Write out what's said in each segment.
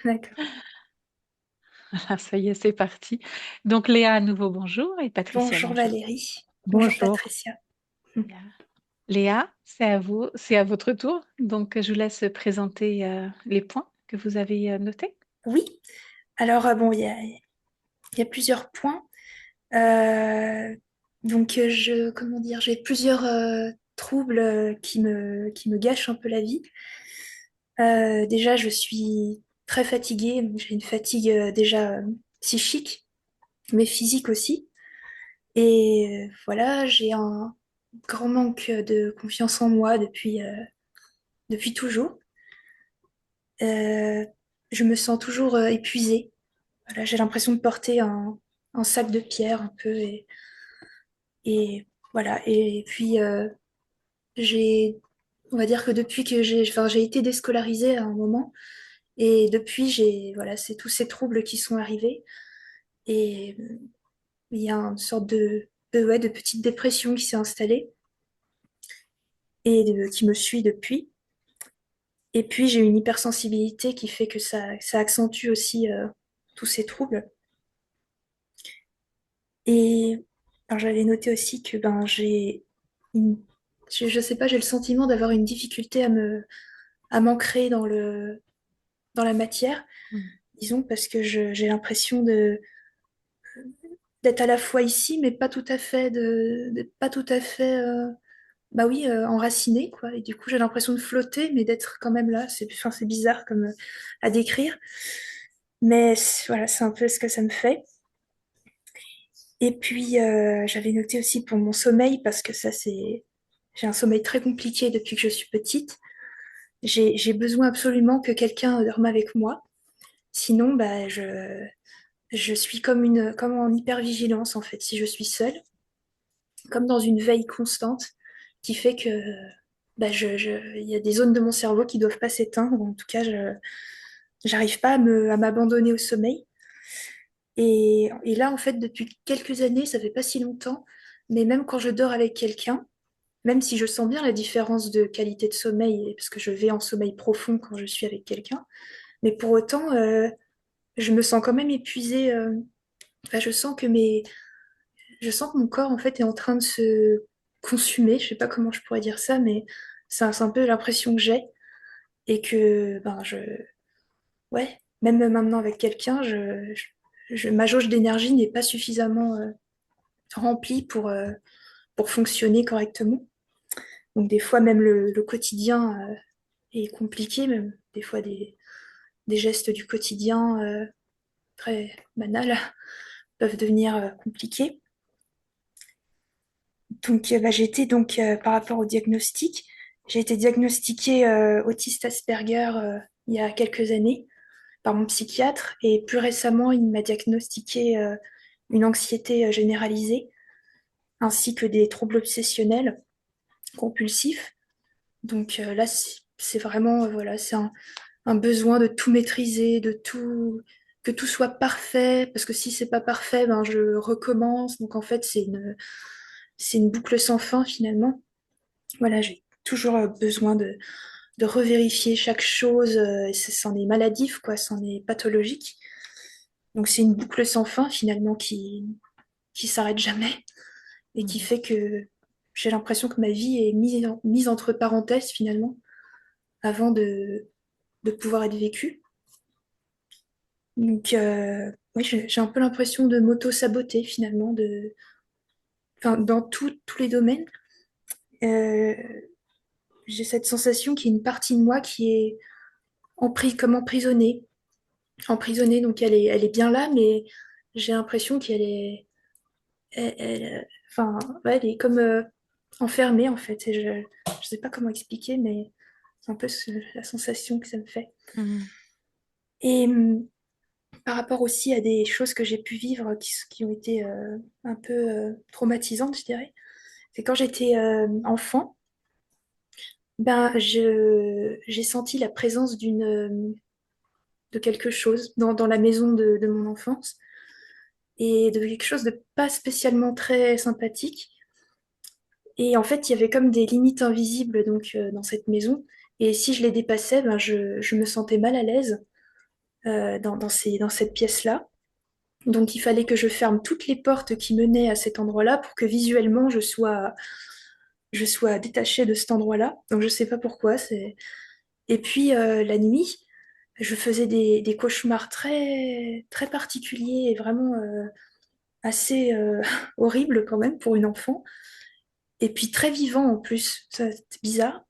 D'accord. Ah, ça y est, c'est parti. Donc Léa à nouveau, bonjour, et Patricia, Bonjour bonjour. Valérie. Bonjour Bonjour. Patricia. Léa, Léa, c'est à vous, c'est à votre tour. Donc je vous laisse présenter les points que vous avez notés. Oui, alors bon, il y a plusieurs points. Euh, comment dire, j'ai plusieurs troubles qui me gâchent un peu la vie. Déjà, je suis très fatiguée, donc j'ai une fatigue déjà psychique, mais physique aussi. Et voilà, j'ai un grand manque de confiance en moi depuis toujours. Euh, je me sens toujours épuisée. Voilà, j'ai l'impression de porter un sac de pierre un peu et voilà. Et puis j'ai, on va dire que depuis que j'ai été déscolarisée à un moment et depuis voilà, c'est tous ces troubles qui sont arrivés et il y a une sorte ouais, de petite dépression qui s'est installée qui me suit depuis. Et puis j'ai une hypersensibilité qui fait que ça accentue aussi tous ces troubles. Et alors, j'avais noté aussi que ben, une- je sais pas, j'ai le sentiment d'avoir une difficulté à m'ancrer dans la matière, Mm. disons, parce que j'ai l'impression d'être à la fois ici, mais pas tout à fait, pas tout à fait, bah oui, enracinée, quoi. Et du coup, j'ai l'impression de flotter, mais d'être quand même là. Enfin, c'est bizarre comme à décrire, mais voilà, c'est un peu ce que ça me fait. Et puis, j'avais noté aussi pour mon sommeil, parce que j'ai un sommeil très compliqué depuis que je suis petite. J'ai besoin absolument que quelqu'un dorme avec moi. Sinon, bah, je suis comme en hypervigilance, en fait, si je suis seule, comme dans une veille constante qui fait que, bah, il y a des zones de mon cerveau qui doivent pas s'éteindre. En tout cas, j'arrive pas à m'abandonner au sommeil. Et là, en fait, depuis quelques années, ça fait pas si longtemps, mais même quand je dors avec quelqu'un, même si je sens bien la différence de qualité de sommeil, parce que je vais en sommeil profond quand je suis avec quelqu'un, mais pour autant, je me sens quand même épuisée. Enfin, je sens que mon corps, en fait, est en train de se consumer. Je sais pas comment je pourrais dire ça, mais c'est un peu l'impression que j'ai. Et que, ouais, même maintenant avec quelqu'un, ma jauge d'énergie n'est pas suffisamment remplie pour fonctionner correctement. Donc des fois, même le quotidien est compliqué, même des fois des gestes du quotidien très banals peuvent devenir compliqués. Donc bah, j'ai été donc par rapport au diagnostic, j'ai été diagnostiquée autiste Asperger il y a quelques années par mon psychiatre et plus récemment il m'a diagnostiqué une anxiété généralisée ainsi que des troubles obsessionnels compulsifs. Donc là c'est vraiment voilà, c'est un besoin de tout maîtriser, de tout, que tout soit parfait, parce que si c'est pas parfait, ben je recommence. Donc en fait, c'est une boucle sans fin finalement. Voilà, j'ai toujours besoin de revérifier chaque chose, et c'en est maladif, quoi, c'en est pathologique. Donc c'est une boucle sans fin finalement qui s'arrête jamais et qui Mhm. fait que j'ai l'impression que ma vie est mise entre parenthèses finalement avant de pouvoir être vécue. Donc, oui, j'ai un peu l'impression de m'auto-saboter finalement, enfin, dans tous les domaines. Euh, j'ai cette sensation qu'il y a une partie de moi qui est comme emprisonnée. Emprisonnée, donc elle est bien là, mais j'ai l'impression qu'elle est, enfin, ouais, elle est comme enfermée en fait. Et je sais pas comment expliquer, mais c'est un peu la sensation que ça me fait. Mhm. Et par rapport aussi à des choses que j'ai pu vivre qui ont été un peu traumatisantes, je dirais. C'est quand j'étais enfant, ben j'ai senti la présence de quelque chose dans la maison de mon enfance et de quelque chose de pas spécialement très sympathique. Et en fait, il y avait comme des limites invisibles donc dans cette maison. Et si je les dépassais, ben je me sentais mal à l'aise. dans cette pièce-là. Donc il fallait que je ferme toutes les portes qui menaient à cet endroit-là pour que visuellement je sois détachée de cet endroit-là. Donc je sais pas pourquoi. Et puis la nuit, je faisais des cauchemars très, très particuliers et vraiment assez horribles quand même pour une enfant. Et puis très vivants en plus. Ça, c'était bizarre.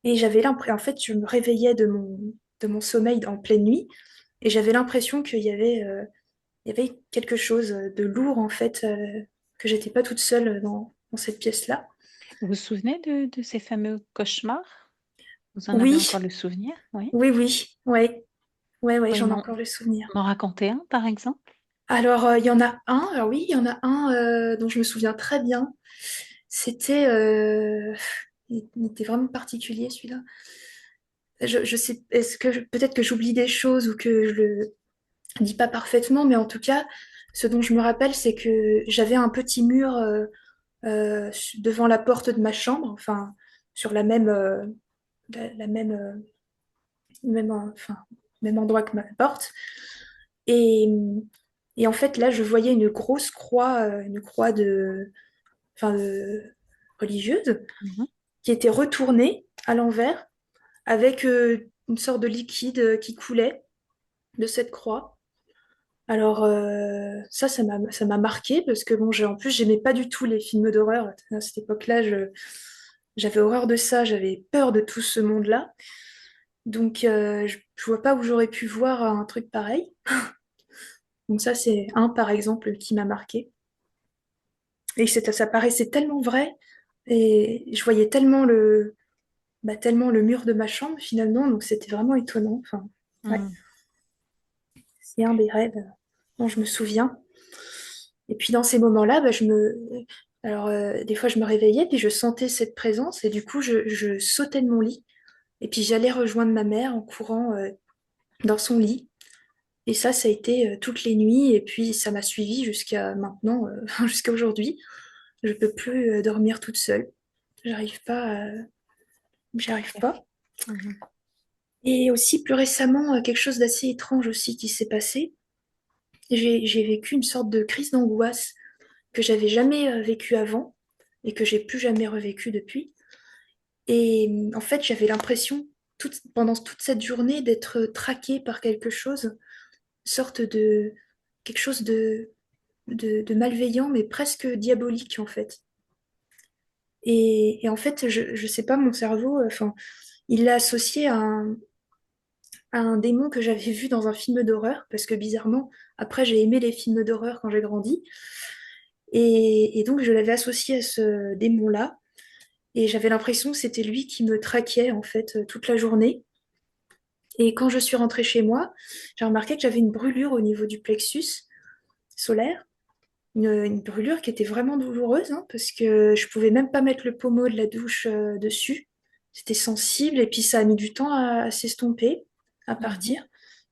Et j'avais l'impression, en fait, je me réveillais de mon sommeil en pleine nuit et j'avais l'impression il y avait quelque chose de lourd en fait, que j'étais pas toute seule dans cette pièce-là. Vous vous souvenez de ces fameux cauchemars? Vous en avez Oui, encore le souvenir? Oui. oui, ouais, ouais, Oui, j'en ai encore le souvenir. m'en raconter un, par exemple? Alors, il y en a un, alors oui, il y en a un dont je me souviens très bien. C'était, il était vraiment particulier celui-là. Je sais, peut-être que j'oublie des choses ou que je le dis pas parfaitement, mais en tout cas, ce dont je me rappelle, c'est que j'avais un petit mur devant la porte de ma chambre, enfin, sur la même, enfin, même endroit que ma porte. Et, et en fait, là, je voyais une croix enfin, religieuse, Mhm. qui était retournée à l'envers, avec une sorte de liquide qui coulait de cette croix. Alors ça m'a marqué parce que bon, en plus j'aimais pas du tout les films d'horreur à cette époque-là. J'avais horreur de ça, j'avais peur de tout ce monde-là. Donc je vois pas où j'aurais pu voir un truc pareil. Donc ça c'est un par exemple qui m'a marqué. Et ça paraissait tellement vrai et je voyais tellement le mur de ma chambre finalement. Donc c'était vraiment étonnant. Enfin ouais, Mm. c'est un des rêves dont je me souviens. Et puis dans ces moments-là, alors des fois je me réveillais, puis je sentais cette présence, et du coup je sautais de mon lit, et puis j'allais rejoindre ma mère en courant dans son lit. Et ça a été toutes les nuits, et puis ça m'a suivi jusqu'à maintenant, jusqu'à aujourd'hui. Je peux plus dormir toute seule. J'arrive pas, j'y arrive pas. Mhm. Et aussi plus récemment, quelque chose d'assez étrange aussi qui s'est passé. J'ai vécu une sorte de crise d'angoisse que j'avais jamais vécue avant et que j'ai plus jamais revécu depuis. Et en fait, j'avais l'impression, pendant toute cette journée, d'être traquée par quelque chose, une sorte de quelque chose de malveillant, mais presque diabolique en fait. Et en fait, je sais pas, mon cerveau, enfin, il l'a associé à un démon que j'avais vu dans un film d'horreur, parce que bizarrement, après, j'ai aimé les films d'horreur quand j'ai grandi. Et donc, je l'avais associé à ce démon-là. Et j'avais l'impression que c'était lui qui me traquait en fait toute la journée. Et quand je suis rentrée chez moi, j'ai remarqué que j'avais une brûlure au niveau du plexus solaire, une brûlure qui était vraiment douloureuse, hein, parce que je pouvais même pas mettre le pommeau de la douche dessus. C'était sensible et puis ça a mis du temps à s'estomper, à Mhm. partir.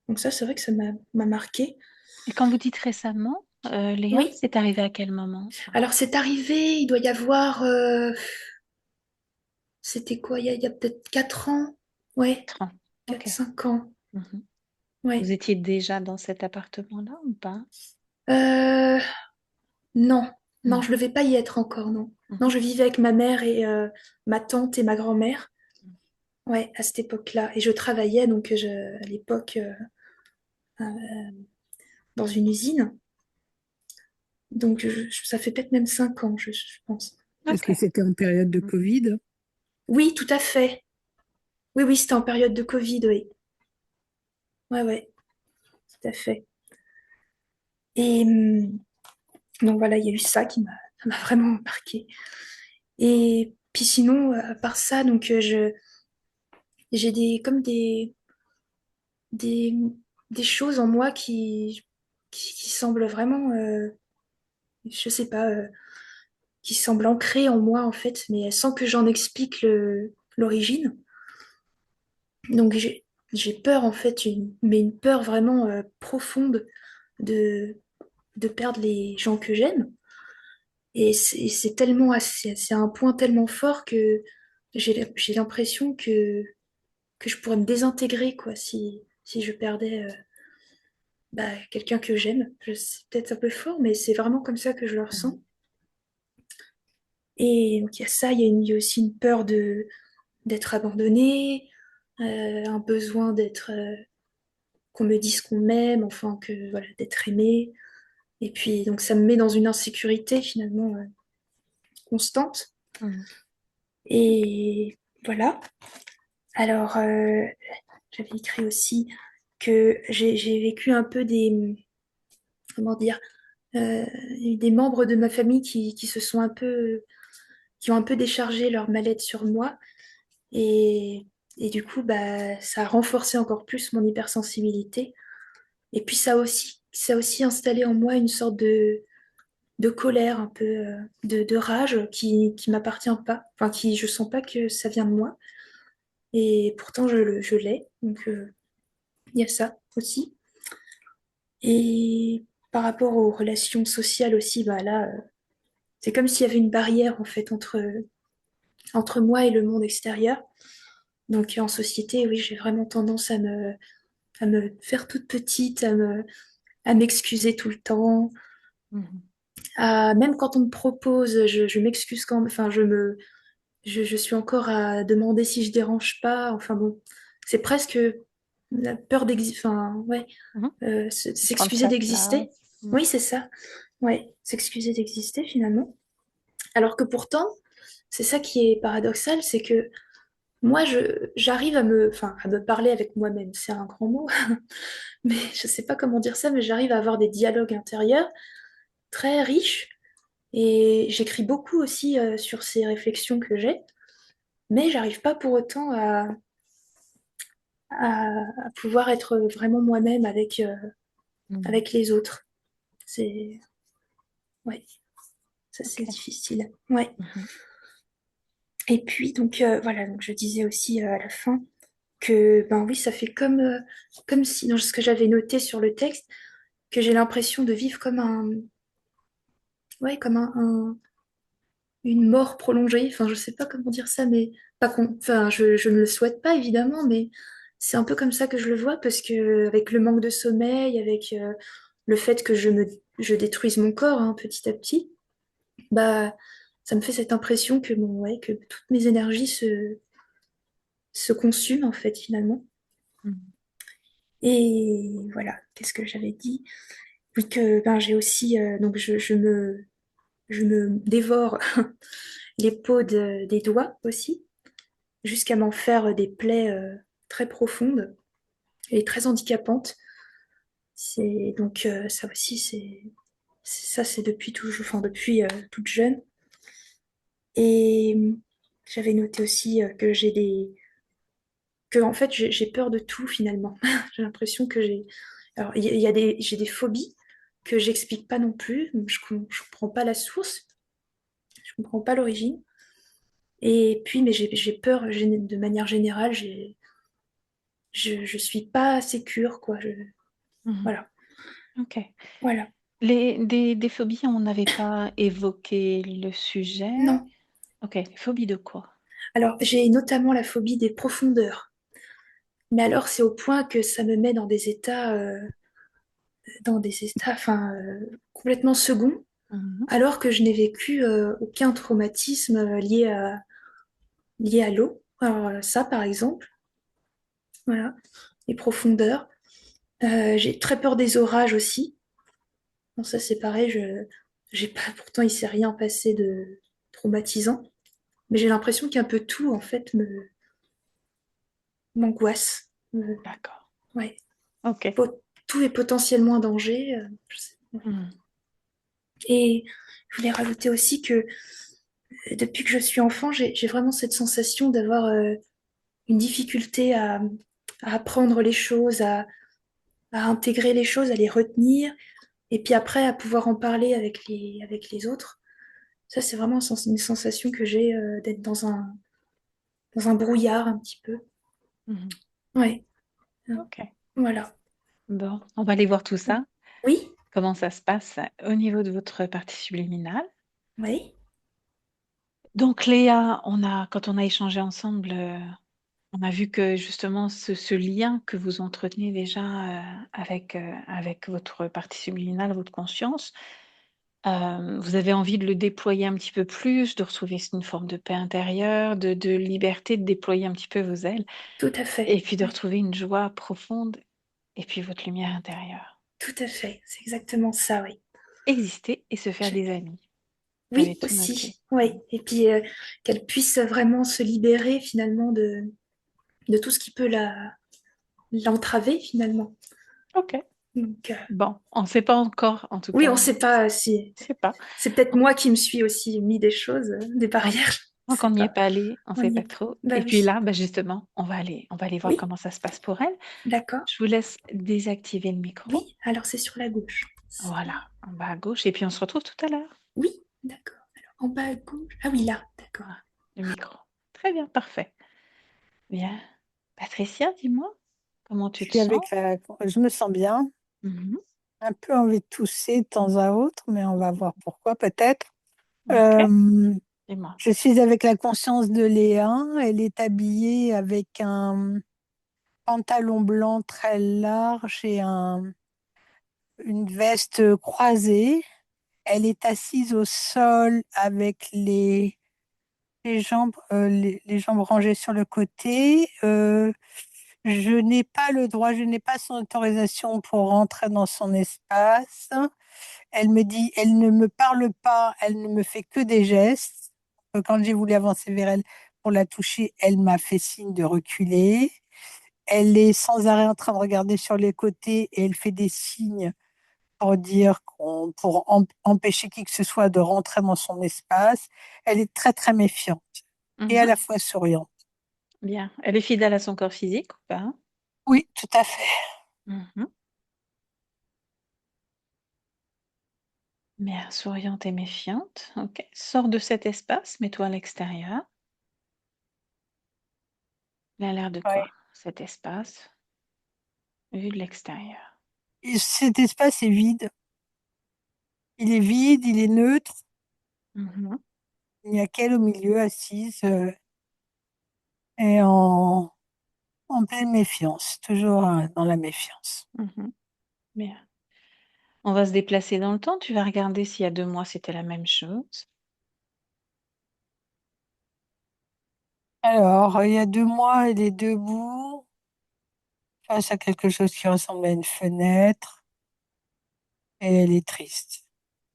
Donc ça, c'est vrai que m'a marqué. Et quand vous dites récemment, Léa, Oui. c'est arrivé à quel moment ça? Alors c'est arrivé, il doit y avoir, c'était quoi, il y a peut-être 4 ans, ouais, 4 ans. quatre Ok. cinq ans, Mhm. Vous ouais. étiez déjà dans cet appartement-là ou pas? Euh, non, non, je ne Mhm. devais pas y être encore, non. Non, Mhm. je vivais avec ma mère et ma tante et ma grand-mère, ouais, à cette époque-là. Et je travaillais, donc, à l'époque, dans une usine. Donc, ça fait peut-être même 5 ans, je pense. Est-ce Ok. que c'était en période de Covid? Oui, tout à fait. Oui, oui, c'était en période de Covid, oui. Ouais, ouais, tout à fait. Et donc, voilà, il y a eu ça ça m'a vraiment marqué. Et puis sinon, à part ça, donc, j'ai comme des, des choses en moi qui semblent vraiment, je sais pas, qui semblent ancrées en moi en fait, mais sans que j'en explique l'origine. Donc j'ai peur en fait, mais une peur vraiment profonde de, de perdre les gens que j'aime. Et c'est tellement, c'est à un point tellement fort que j'ai l'impression que je pourrais me désintégrer quoi, si je perdais quelqu'un que j'aime. C'est peut-être un peu fort, mais c'est vraiment comme ça que je le ressens. Mhm. Et donc il y a ça, il y a aussi une peur d'être abandonnée, un besoin qu'on me dise qu'on m'aime, enfin que voilà, d'être aimée. Et puis donc ça me met dans une insécurité finalement constante. Mhm. Et voilà. Alors j'avais écrit aussi que j'ai vécu un peu comment dire, des membres de ma famille qui se sont qui ont un peu déchargé leur mal-être sur moi. Et, et du coup, ça a renforcé encore plus mon hypersensibilité. Et puis ça a aussi installé en moi une sorte de colère, un peu de rage qui m'appartient pas. Enfin, je sens pas que ça vient de moi. Et pourtant, je l'ai. Donc, il y a ça aussi. Et par rapport aux relations sociales aussi, c'est comme s'il y avait une barrière en fait entre moi et le monde extérieur. Donc en société, oui, j'ai vraiment tendance à me faire toute petite, à m'excuser tout le temps. Mhm. Même quand on me propose, je m'excuse quand même. Enfin, je suis encore à demander si je dérange pas. Enfin bon, c'est presque la peur d'exister. Enfin, ouais, Mhm. Prendre s'excuser sa d'exister. place. Mhm. Oui, c'est ça. Ouais, s'excuser d'exister finalement. Alors que pourtant, c'est ça qui est paradoxal, c'est que moi, j'arrive à me parler avec moi-même. C'est un grand mot, mais je sais pas comment dire ça, mais j'arrive à avoir des dialogues intérieurs très riches. Et j'écris beaucoup aussi sur ces réflexions que j'ai, mais j'arrive pas pour autant à pouvoir être vraiment moi-même Mhm. avec les autres. C'est, ouais, ça c'est Ok. difficile. Ouais. Mhm. Et puis, donc, voilà, donc je disais aussi à la fin que, ben oui, ça fait comme si, dans ce que j'avais noté sur le texte, que j'ai l'impression de vivre ouais, comme une mort prolongée. Enfin, je sais pas comment dire ça, mais pas enfin, je ne le souhaite pas évidemment, mais c'est un peu comme ça que je le vois parce que avec le manque de sommeil, avec le fait que je détruise mon corps hein, petit à petit, bah, ça me fait cette impression que ouais, que toutes mes énergies se consument en fait finalement. Mhm. Et voilà, qu'est-ce que j'avais dit? Oui, que ben, j'ai aussi, donc je me dévore les peaux des doigts aussi, jusqu'à m'en faire des plaies très profondes et très handicapantes. C'est donc ça aussi, ça c'est depuis toujours, enfin depuis toute jeune. Et j'avais noté aussi que que en fait j'ai peur de tout finalement. J'ai l'impression que alors il y a j'ai des phobies que j'explique pas non plus. Je comprends pas la source, je comprends pas l'origine. Et puis mais j'ai peur de manière générale. Je suis pas sécure quoi. Mhm. Voilà, Ok. voilà. Des phobies, on n'avait pas évoqué le sujet. Non. Ok. Phobie de quoi? Alors j'ai notamment la phobie des profondeurs. Mais alors c'est au point que ça me met dans des états, enfin complètement seconds Mhm. alors que je n'ai vécu aucun traumatisme lié à l'eau. Alors ça, par exemple, voilà, les profondeurs. J'ai très peur des orages aussi. Bon, ça, c'est pareil, j'ai pas, pourtant, il s'est rien passé de traumatisant, mais j'ai l'impression qu'un peu tout, en fait, m'angoisse. D'accord. Ouais. Ok. Tout est potentiellement un danger. Ouais. Mhm. Et je voulais rajouter aussi que depuis que je suis enfant, j'ai vraiment cette sensation d'avoir une difficulté à apprendre les choses, à intégrer les choses, à les retenir, et puis après à pouvoir en parler avec les autres. Ça, c'est vraiment une sensation que j'ai d'être dans un brouillard un petit peu. Mhm. Ouais, Ok. voilà. Bon, on va aller voir tout ça. Oui, Comment ça se passe au niveau de votre partie subliminale. oui, Donc Léa, quand on a échangé ensemble, On a vu que justement ce lien que vous entretenez déjà, avec votre partie subliminale, votre conscience, vous avez envie de le déployer un petit peu plus, de retrouver une forme de paix intérieure, de liberté, de déployer un petit peu vos ailes Tout à fait. et puis de Oui, retrouver une joie profonde et puis votre lumière intérieure. tout à fait. C'est exactement ça, oui. Exister et se faire Je- des amis. Vous avez Oui, tout noté. aussi. Oui. Et puis qu'elle puisse vraiment se libérer finalement de tout ce qui peut l'entraver finalement. OK. Donc, Bon, on ne sait pas encore en tout oui, on cas, ne sait pas si je sais pas. c'est peut-être moi qui me suis aussi mis des choses, des Tant barrières. Je tant sais qu'on n'y est pas. pas allé, on ne On sait y pas est. trop Bah et puis oui. là, bah, justement, on va aller voir Oui, comment ça se passe pour elle. d'accord. Je vous laisse désactiver le micro. Oui, alors c'est sur la gauche. Voilà, en bas à gauche et puis on se retrouve tout à l'heure. Oui, d'accord. Alors, en bas à gauche. Ah oui, là, d'accord. Voilà, le micro. Très bien, parfait. Bien. Patricia, dis-moi, comment Je tu te suis sens? avec la... Je me sens bien, Mmh. un peu envie de tousser de temps à autre, mais on va voir pourquoi peut-être. OK, Euh, dis-moi. je suis avec la conscience de Léa. Elle est habillée avec un pantalon blanc très large et une veste croisée. Elle est assise au sol avec les jambes rangées sur le côté. Je n'ai pas le droit, je n'ai pas son autorisation pour rentrer dans son espace. Elle me dit, elle ne me parle pas, elle ne me fait que des gestes. Quand j'ai voulu avancer vers elle pour la toucher, elle m'a fait signe de reculer. Elle est sans arrêt en train de regarder sur les côtés et elle fait des signes pour dire empêcher qui que ce soit de rentrer dans son espace. Elle est très très méfiante et à Mmh. la fois souriante. Bien. Elle est fidèle à son corps physique ou pas? Oui, tout à fait. Mmh. Bien, souriante et méfiante. OK. Sors de cet espace, mets-toi à l'extérieur. Il a l'air de quoi, Ouais. cet espace, vu de l'extérieur? Et cet espace est vide. Il est vide, il est neutre. Mmh. Il n'y a qu'elle au milieu, assise, et en pleine méfiance, toujours dans la méfiance. Mmh. Bien. On va se déplacer dans le temps. Tu vas regarder s'il y a 2 mois, c'était la même chose. Alors, il y a 2 mois, elle est debout face à quelque chose qui ressemble à une fenêtre et elle est triste.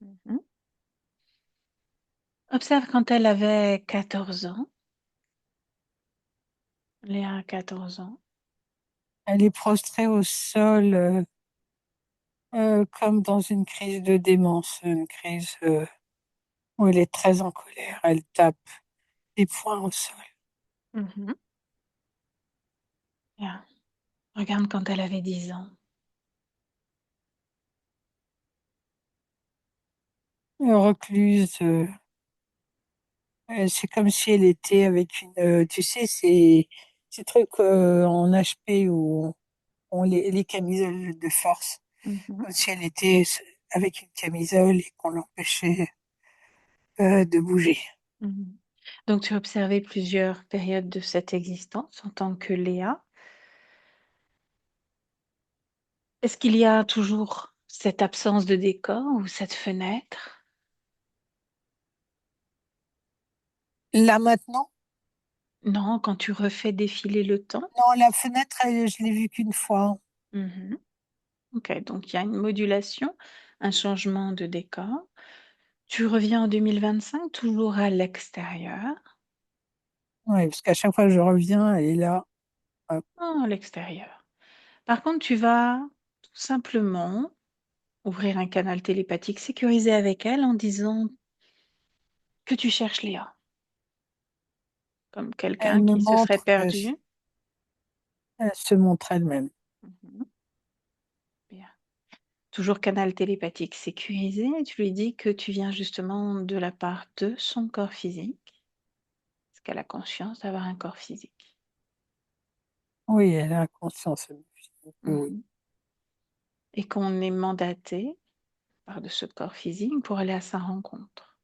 Mmh. Observe quand elle avait 14 ans. Léa a 14 ans. Elle est prostrée au sol, comme dans une crise de démence, une crise où elle est très en colère. Elle tape des poings au sol. Mmh. Bien. Regarde quand elle avait 10 ans. Recluse, c'est comme si elle était avec tu sais, ces trucs en HP où on les camisoles de force, Mmh. comme si elle était avec une camisole et qu'on l'empêchait de bouger. Mmh. Donc tu as observé plusieurs périodes de cette existence en tant que Léa. Est-ce qu'il y a toujours cette absence de décor ou cette fenêtre? Là maintenant, Non, quand tu refais défiler le temps? non, la fenêtre, je l'ai vue qu'une fois. Mmh. OK, donc il y a une modulation, un changement de décor. Tu reviens en 2025, toujours à l'extérieur? Oui, parce qu'à chaque fois que je reviens, elle est là. Hop. À l'extérieur. Par contre, tu vas tout simplement ouvrir un canal télépathique sécurisé avec elle en disant que tu cherches Léa, comme Elle quelqu'un me qui se serait montre, perdu. elle se montre elle-même. Mmh. Bien. Toujours canal télépathique sécurisé et tu lui dis que tu viens justement de la part de son corps physique, parce qu'elle a conscience d'avoir un corps physique. Oui, elle a conscience. Oui. Mmh. Et qu'on est mandaté par de ce corps physique pour aller à sa rencontre.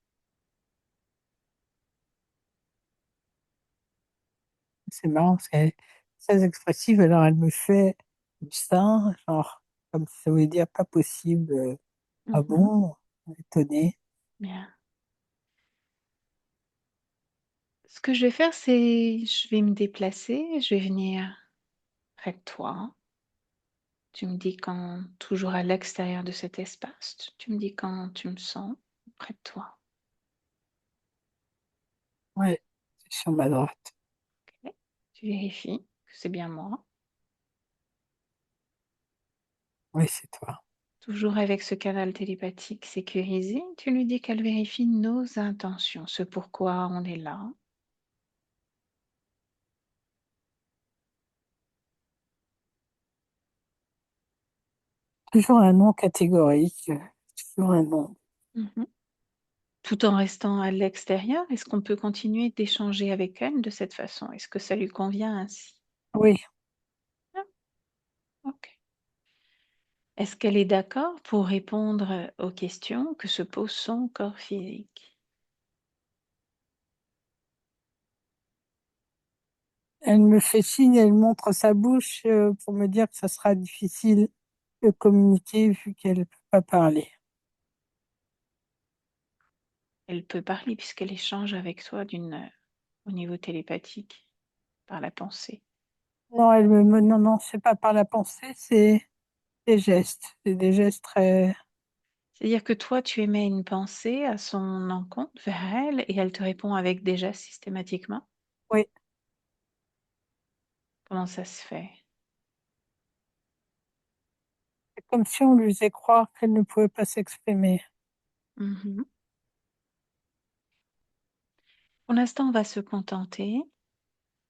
C'est marrant, parce qu'elle est très expressive, alors elle me fait comme ça, genre, comme si ça voulait dire pas possible. Ah Mhm. bon? Étonnée. Bien. Ce que je vais faire, c'est je vais me déplacer, je vais venir près de toi. Tu me dis quand toujours à l'extérieur de cet espace, tu me dis quand tu me sens près de toi. Ouais, c'est sur ma droite. Ok. Tu vérifies que c'est bien moi. Oui, c'est toi. Toujours avec ce canal télépathique sécurisé, tu lui dis qu'elle vérifie nos intentions, ce pourquoi on est là. Toujours un nom catégorique. Toujours un nom. Mhm. Tout en restant à l'extérieur, est-ce qu'on peut continuer d'échanger avec elle de cette façon? Est-ce que ça lui convient ainsi? Oui, Ah, ok. Est-ce qu'elle est d'accord pour répondre aux questions que se pose son corps physique? elle me fait signe, elle montre sa bouche pour me dire que ça sera difficile de communiquer vu qu'elle ne peut pas parler. Elle peut parler puisqu'elle échange avec toi au niveau télépathique, par la pensée. Non, non, non, c'est pas par la pensée, c'est des gestes. C'est des gestes très, C'est-à-dire que toi, tu émets une pensée à son encontre vers elle et elle te répond avec des gestes systématiquement? oui, Comment ça se fait? c'est comme si on lui faisait croire qu'elle ne pouvait pas s'exprimer. Mhm. Pour l'instant, on va se contenter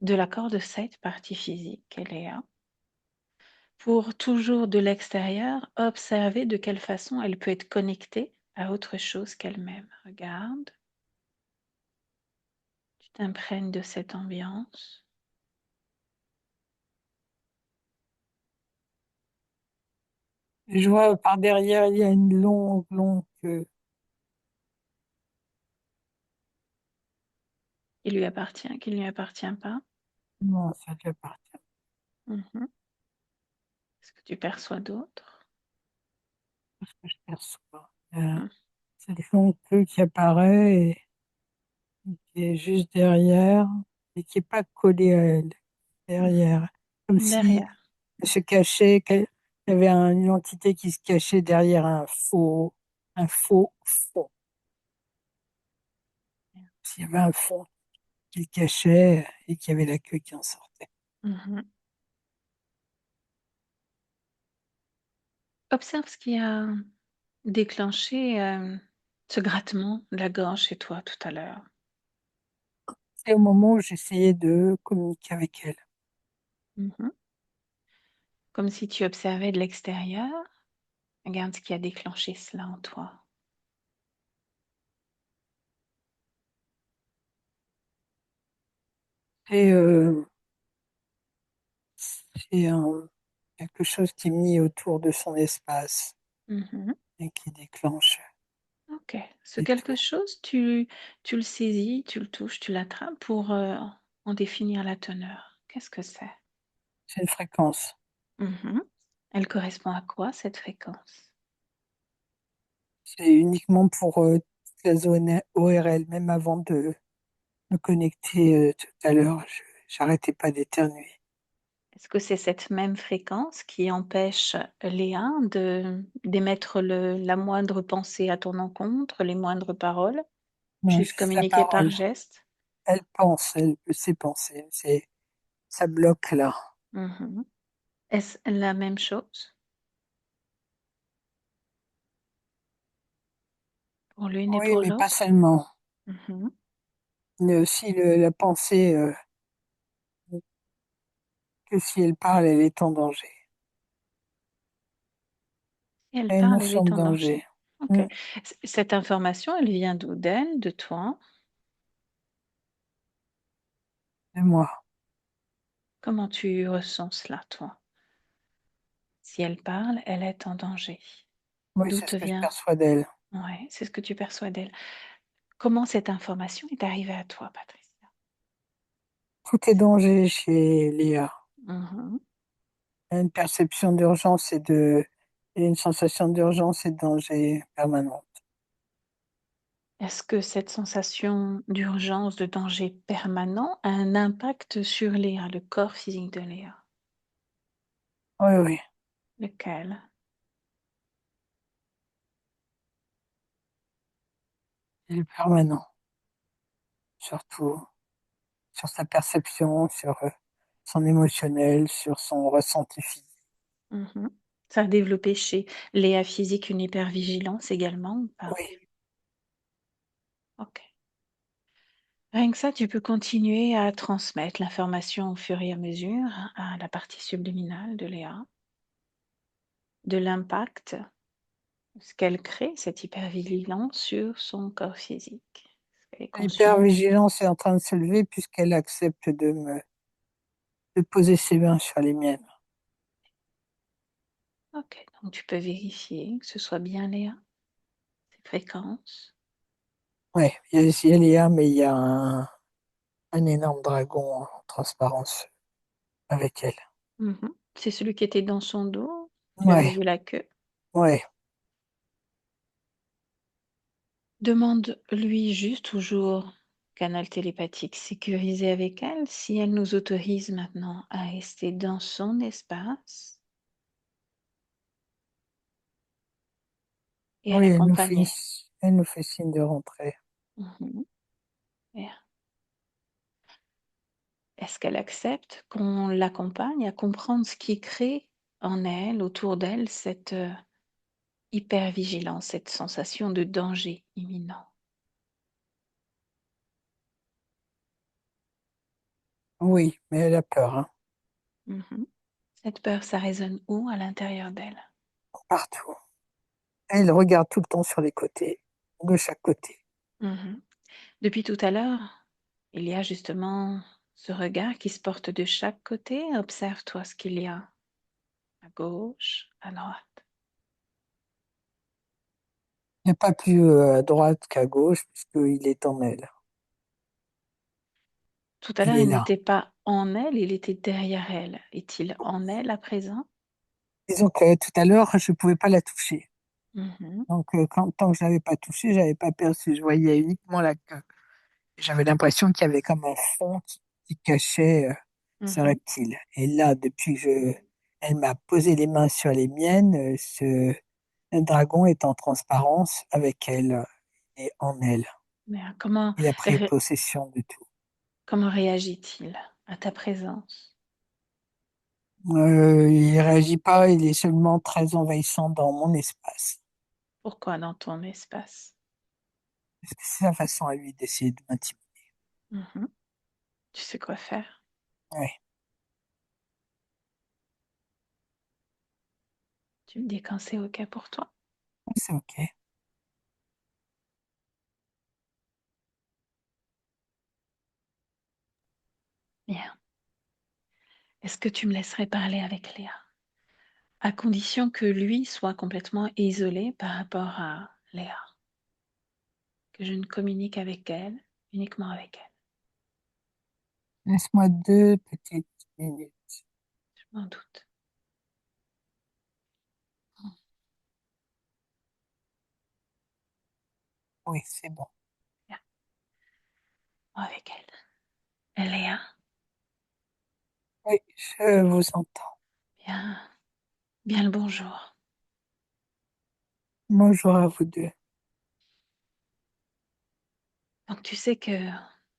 de l'accord de cette partie physique qu'elle est à, pour toujours de l'extérieur observer de quelle façon elle peut être connectée à autre chose qu'elle-même. Regarde, tu t'imprègnes de cette ambiance. Je vois par derrière, il y a une longue, longue queue. Qui lui appartient, qui ne lui appartient pas. Non, ça lui appartient. Mhm. Est-ce que tu perçois d'autres? Je perçois. Mhm. Cette longue queue qui apparaît et qui est juste derrière et qui n'est pas collée à elle. Derrière. Comme si Derrière. elle se cachait, qu'il y avait une entité qui se cachait derrière un faux fond. S'il y avait un fond qu'il cachait et qu'il y avait la queue qui en sortait. Mhm. Observe ce qui a déclenché ce grattement de la gorge chez toi tout à l'heure. C'est au moment où j'essayais de communiquer avec elle. Mhm. Comme si tu observais de l'extérieur. Regarde ce qui a déclenché cela en toi. Et c'est quelque chose qui est mis autour de son espace Mhm. et qui déclenche Ok. Ce et quelque tout. chose, tu le saisis, tu le touches, tu l'attrapes pour en définir la teneur. Qu'est-ce que c'est? C'est une fréquence. Mhm. Elle correspond à quoi cette fréquence? C'est uniquement pour toute la zone ORL, même avant de me connecter tout à l'heure, j'arrêtais pas d'éternuer. Est-ce que c'est cette même fréquence qui empêche Léa d'émettre la moindre pensée à ton encontre, les moindres paroles, Non, juste juste la communiquer par parole. geste? Elle pense, elle peut ses pensées. Ça bloque là. Mhm. Est-ce la même chose pour l'une et Oui, pour mais pas l'autre? seulement. Mhm. Il y a aussi la pensée que si elle parle, elle est en danger. Et elle Elle est parle, elle notion est de en danger. danger. Ok. Mm, Cette information, elle vient d'où? D'elle, de toi? de moi. Comment tu ressens cela, toi? Si elle parle, elle est en danger. Oui, D'où c'est ce te que je vient? perçois d'elle. Ouais, c'est ce que tu perçois d'elle. Comment cette information est arrivée à toi, Patricia? Tout est danger chez Léa. Mhm. Une perception d'urgence et une sensation d'urgence et de danger permanent. Est-ce que cette sensation d'urgence, de danger permanent a un impact sur Léa, le corps physique de Léa? Oui, oui, Lequel? il est permanent. Surtout sur sa perception, sur son émotionnel, sur son ressenti physique. Mhm. Ça a développé chez Léa physique une hypervigilance également ou pas? Oui, Ok. Rien que ça, tu peux continuer à transmettre l'information au fur et à mesure à la partie subliminale de Léa, de l'impact, ce qu'elle crée, cette hypervigilance sur son corps physique. Est-ce qu'elle est consciente? l'hypervigilance est en train de se lever puisqu'elle accepte de poser ses mains sur les miennes. Ok, donc tu peux vérifier que ce soit bien Léa, ces fréquences. Oui, il y a Léa, mais il y a un énorme dragon en transparence avec elle. Mhm. C'est celui qui était dans son dos, tu avais Ouais, vu la queue. ouais. Demande-lui juste toujours, canal télépathique sécurisé avec elle, si elle nous autorise maintenant à rester dans son espace et à Oui, l'accompagner. elle nous fait signe de rentrer. Mhm. Bien. Est-ce qu'elle accepte qu'on l'accompagne à comprendre ce qui crée en elle, autour d'elle, cette hypervigilance, cette sensation de danger imminent? Oui, mais elle a peur, hein, Mhm. Cette peur, ça résonne où à l'intérieur d'elle? partout. Elle regarde tout le temps sur les côtés, de chaque côté. Mhm. Depuis tout à l'heure, il y a justement ce regard qui se porte de chaque côté. Observe-toi ce qu'il y a à gauche, à droite. Il n'y a pas plus à droite qu'à gauche, puisqu'il est en elle. Tout à Il l'heure, est il là. n'était pas en elle, il était derrière elle. Est-il en elle à présent? Disons que tout à l'heure, je ne pouvais pas la toucher. Mhm, Donc, tant que je ne l'avais pas touchée, je n'avais pas perçu. Je voyais uniquement la queue. J'avais l'impression qu'il y avait comme un fond qui cachait ce mhm. reptile. Et là, elle m'a posé les mains sur les miennes, un dragon est en transparence avec elle et en elle. Bien, Il a pris possession de tout. comment réagit-il à ta présence? Il réagit pas, il est seulement très envahissant dans mon espace. Pourquoi dans ton espace? Parce que c'est sa façon à lui d'essayer de m'intimider. Mhm. Tu sais quoi faire? Oui, Tu me dis quand c'est OK pour toi. c'est ok. Bien. Est-ce que tu me laisserais parler avec Léa? À condition que lui soit complètement isolé par rapport à Léa, que je ne communique avec elle, uniquement avec elle. Laisse-moi 2 petites minutes. Je m'en doute. Oui, c'est bon. Bien, avec elle. Léa, Oui, je vous entends. bien, bien le bonjour. Bonjour à vous deux. Donc tu sais que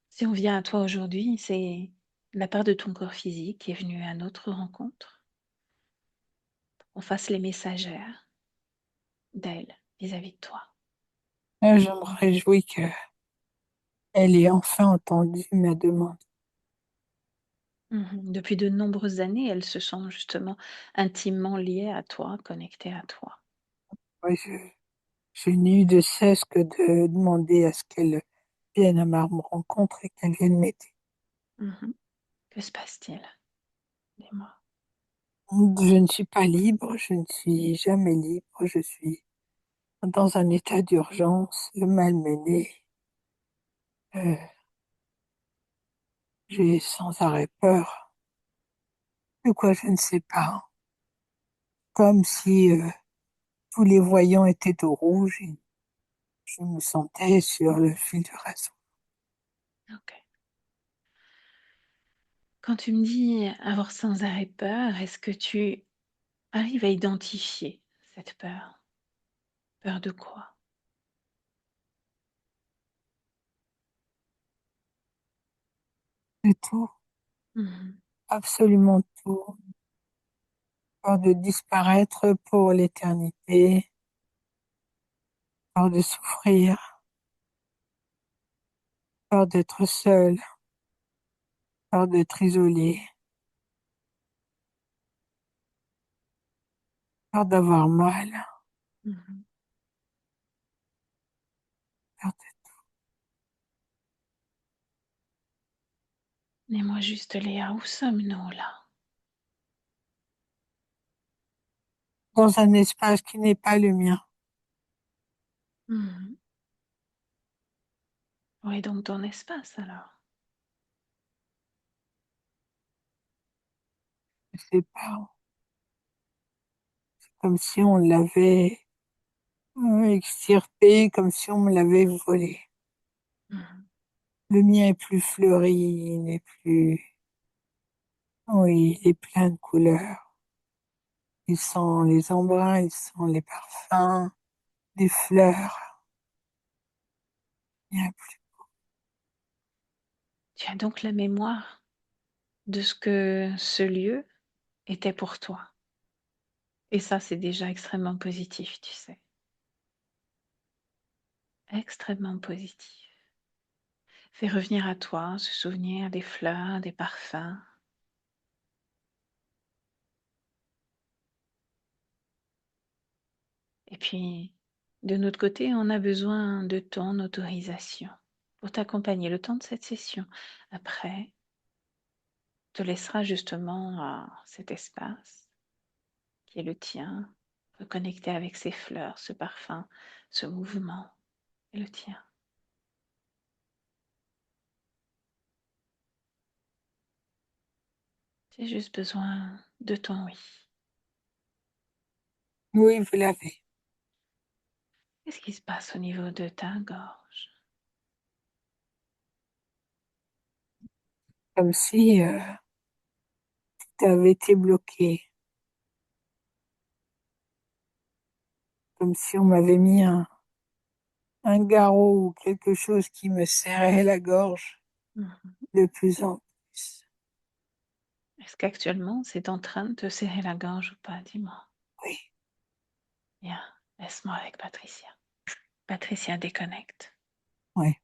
si on vient à toi aujourd'hui, c'est la part de ton corps physique qui est venue à notre rencontre. On fasse les messagères d'elle vis-à-vis de toi. Je me réjouis qu'elle ait enfin entendu ma demande. Mhm. Depuis de nombreuses années, elle se sent justement intimement liée à toi, connectée à toi. Oui, je n'ai eu de cesse que de demander à ce qu'elle vienne à ma rencontre et qu'elle vienne m'aider. Mhm. Que se passe-t-il? Dis-moi. Je ne suis pas libre, je ne suis jamais libre, je suis dans un état d'urgence, malmené. Euh, J'ai sans arrêt peur. De quoi je ne sais pas. Comme si tous les voyants étaient au rouge et je me sentais sur le fil de raison. Ok. Quand tu me dis avoir sans arrêt peur, est-ce que tu arrives à identifier cette peur? Peur de quoi? De tout, Mhm. absolument tout. Peur de disparaître pour l'éternité, peur de souffrir, peur d'être seul, peur d'être isolé, peur d'avoir mal, Mhm. peur Dis-moi juste, Léa, où sommes-nous là? dans un espace qui n'est pas le mien. Mhm. Où est donc ton espace alors? Je sais pas, comme si on l'avait extirpé, comme si on me l'avait volé. Mhm. Le mien est plus fleuri, il est plus, oui, il est plein de couleurs. Il sent les embruns, il sent les parfums, des fleurs. Il y a plus. Tu as donc la mémoire de ce que ce lieu était pour toi. Et ça, c'est déjà extrêmement positif, tu sais. Extrêmement positif. Fais revenir à toi ce souvenir des fleurs, des parfums. Et puis, de notre côté, on a besoin de ton autorisation pour t'accompagner le temps de cette session. Après, te laissera justement à cet espace qui est le tien, reconnecter avec ces fleurs, ce parfum, ce mouvement est le tien. J'ai juste besoin de ton oui. Oui, vous l'avez. Qu'est-ce qui se passe au niveau de ta gorge? Comme si tu avais été bloqué. Comme si on m'avait mis un garrot ou quelque chose qui me serrait la gorge Mhm. de plus en plus. Est-ce qu'actuellement c'est en train de te serrer la gorge ou pas? Dis-moi. Oui, Bien, laisse-moi avec Patricia. Patricia déconnecte. oui,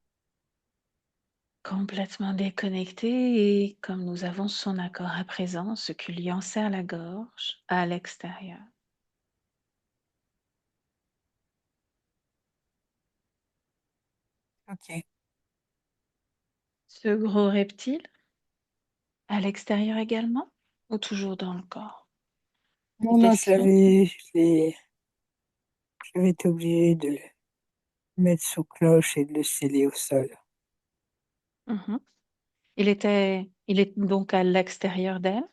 Complètement déconnectée et comme nous avons son accord à présent, ce qui lui en serre la gorge à l'extérieur. ok. Ce gros reptile à l'extérieur également ou toujours dans le corps? Non, Des non, questions? j'avais été obligé de le mettre sous cloche et de le sceller au sol. Mhm. Il est donc à l'extérieur d'elle.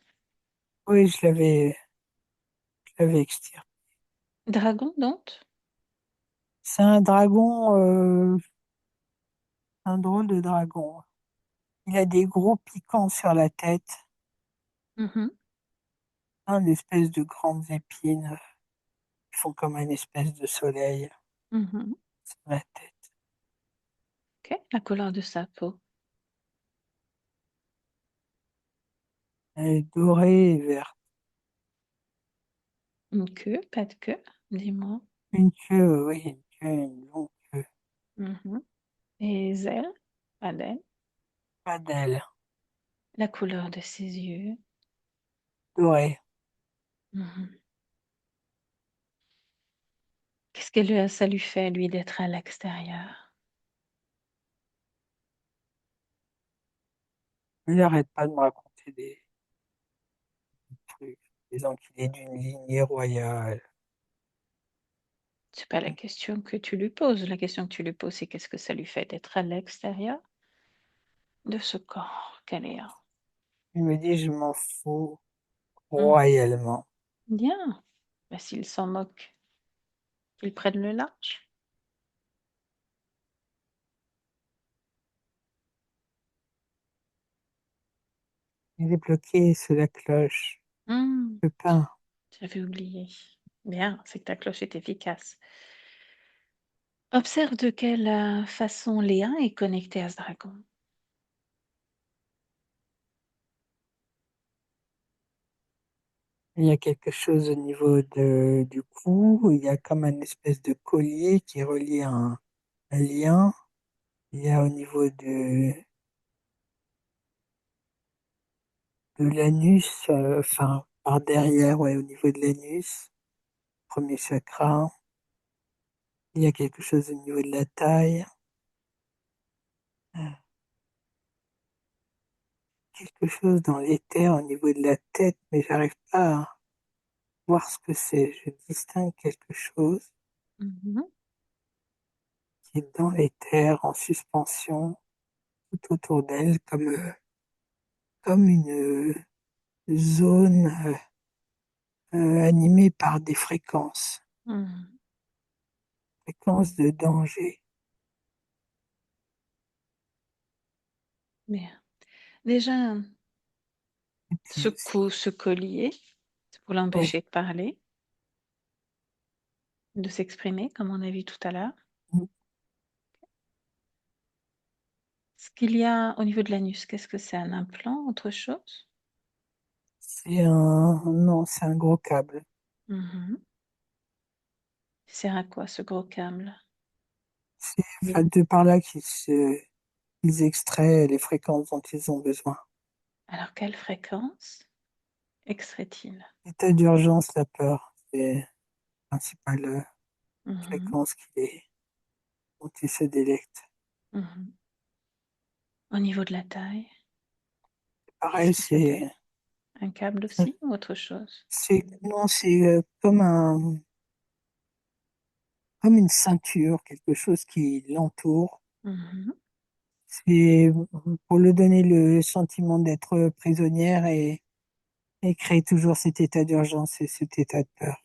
Oui, je l'avais extirpé. Dragon donc? C'est un dragon, un drôle de dragon. Il a des gros piquants sur la tête, Mhm. une espèce de grandes épines qui font comme une espèce de soleil Mhm. sur la tête. Ok, la couleur de sa peau. Elle est dorée et verte. Une queue, pas de queue, dis-moi. Une queue, oui, une longue queue. Mhm. Les ailes, pas d'ailes. Pas d'aile, La couleur de ses yeux. dorée. Mhm. Qu'est-ce que ça lui fait, lui, d'être à l'extérieur? Il n'arrête pas de me raconter des trucs, des enculés d'une lignée royale. C'est pas la question que tu lui poses. La question que tu lui poses, c'est qu'est-ce que ça lui fait d'être à l'extérieur? de ce corps, Caléa. Il me dit, je m'en fous Mmh. royalement. Bien. Bah, s'il s'en moque, qu'il prenne le large. Il est bloqué sur la cloche. Mmh. Je peux pas. J'avais oublié. Bien, c'est que ta cloche est efficace. Observe de quelle, façon Léa est connecté à ce dragon. Il y a quelque chose au niveau du cou. Il y a comme un espèce de collier qui relie un lien. Il y a au niveau de l'anus, enfin, par derrière, ouais, au niveau de l'anus, premier chakra. Il y a quelque chose au niveau de la taille. euh, Quelque chose dans l'éther au niveau de la tête, mais j'arrive pas à voir ce que c'est. Je distingue quelque chose Mmh. qui est dans l'éther, en suspension, tout autour d'elle, comme une zone animée par des Mmh. fréquences de danger. Bien. Déjà, Et puis aussi, ce collier, c'est pour ouais, l'empêcher de parler, de s'exprimer, comme on a vu tout à l'heure. Ce qu'il y a au niveau de l'anus, qu'est-ce que c'est? Un implant, autre chose? non, c'est un gros câble. Mmh. Il sert à quoi ce gros câble? C'est enfin, de par là qu'ils extraient les fréquences dont ils ont besoin. Alors quelle fréquence extrait-il? État d'urgence, la peur, c'est la principale Mmh. fréquence dont ils se délectent. Mmh. Au niveau de la taille, qu'est-ce Pareil, que ça donne? Un câble c'est, aussi ou autre chose? non, c'est comme une ceinture, quelque chose qui l'entoure. Mmh. C'est pour lui donner le sentiment d'être prisonnière et créer toujours cet état d'urgence et cet état de peur.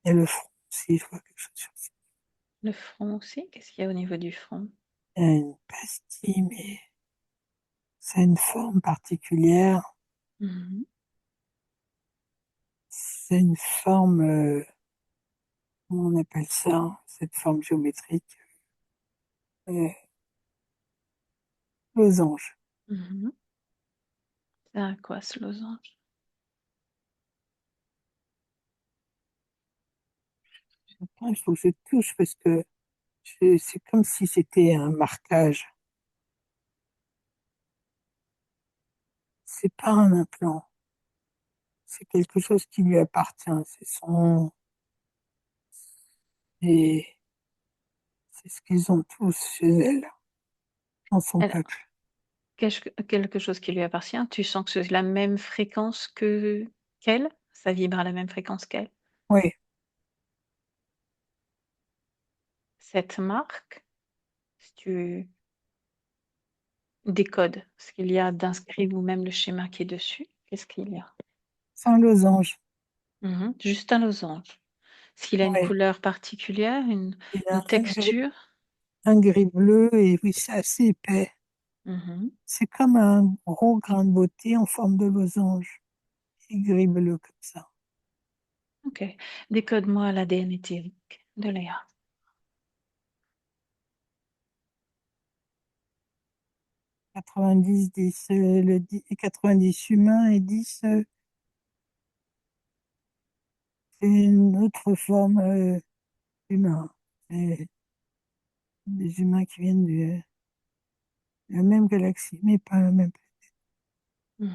Et le front aussi, je vois quelque chose sur ça. Le front aussi? Qu'est-ce qu'il y a au niveau du front? Il y a une pastille, mais ça a une forme particulière. Mmh. C'est une forme, comment on appelle ça, cette forme géométrique, euh, losange. Mmh. Ça sert à quoi ce losange? Après, il faut que je touche parce que c'est comme si c'était un marquage. C'est pas un implant. C'est quelque chose qui lui appartient. Et c'est ce qu'ils ont tous chez elle, dans son Alors, peuple. quelque chose qui lui appartient, tu sens que c'est la même fréquence qu'elle? Ça vibre à la même fréquence qu'elle? Oui, Cette marque, si tu décodes ce qu'il y a d'inscrit ou même le schéma qui est dessus, qu'est-ce qu'il y a? c'est un losange. Mmh. Juste un losange. Est-ce qu'il a une Oui, couleur particulière, il a une texture? un gris bleu et oui, c'est assez épais. Mmh. C'est comme un gros grain de beauté en forme de losange et gris bleu comme ça. OK. Décode-moi l'ADN éthérique de Léa. 90, 10, 90 humains et 10, c'est une autre forme humain. C'est des humains qui viennent de la même galaxie, mais pas la même, Mmh.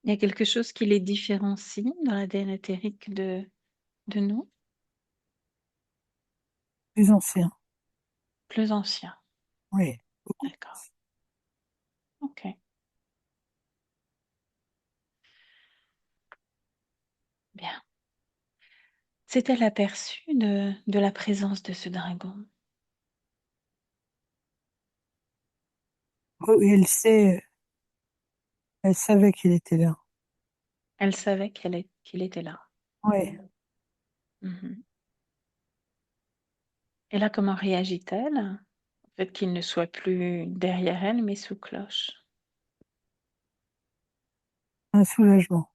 Il y a quelque chose qui les différencie dans l'ADN éthérique de nous? plus anciens. Plus anciens. Oui, beaucoup. D'accord. OK, bien. S'est-elle aperçue de la présence de ce dragon? Oh, elle savait qu'il était là. Elle savait qu'il était là. Oui, Mhm. Et là, comment réagit-elle? Au fait qu'il ne soit plus derrière elle, mais sous cloche. un soulagement,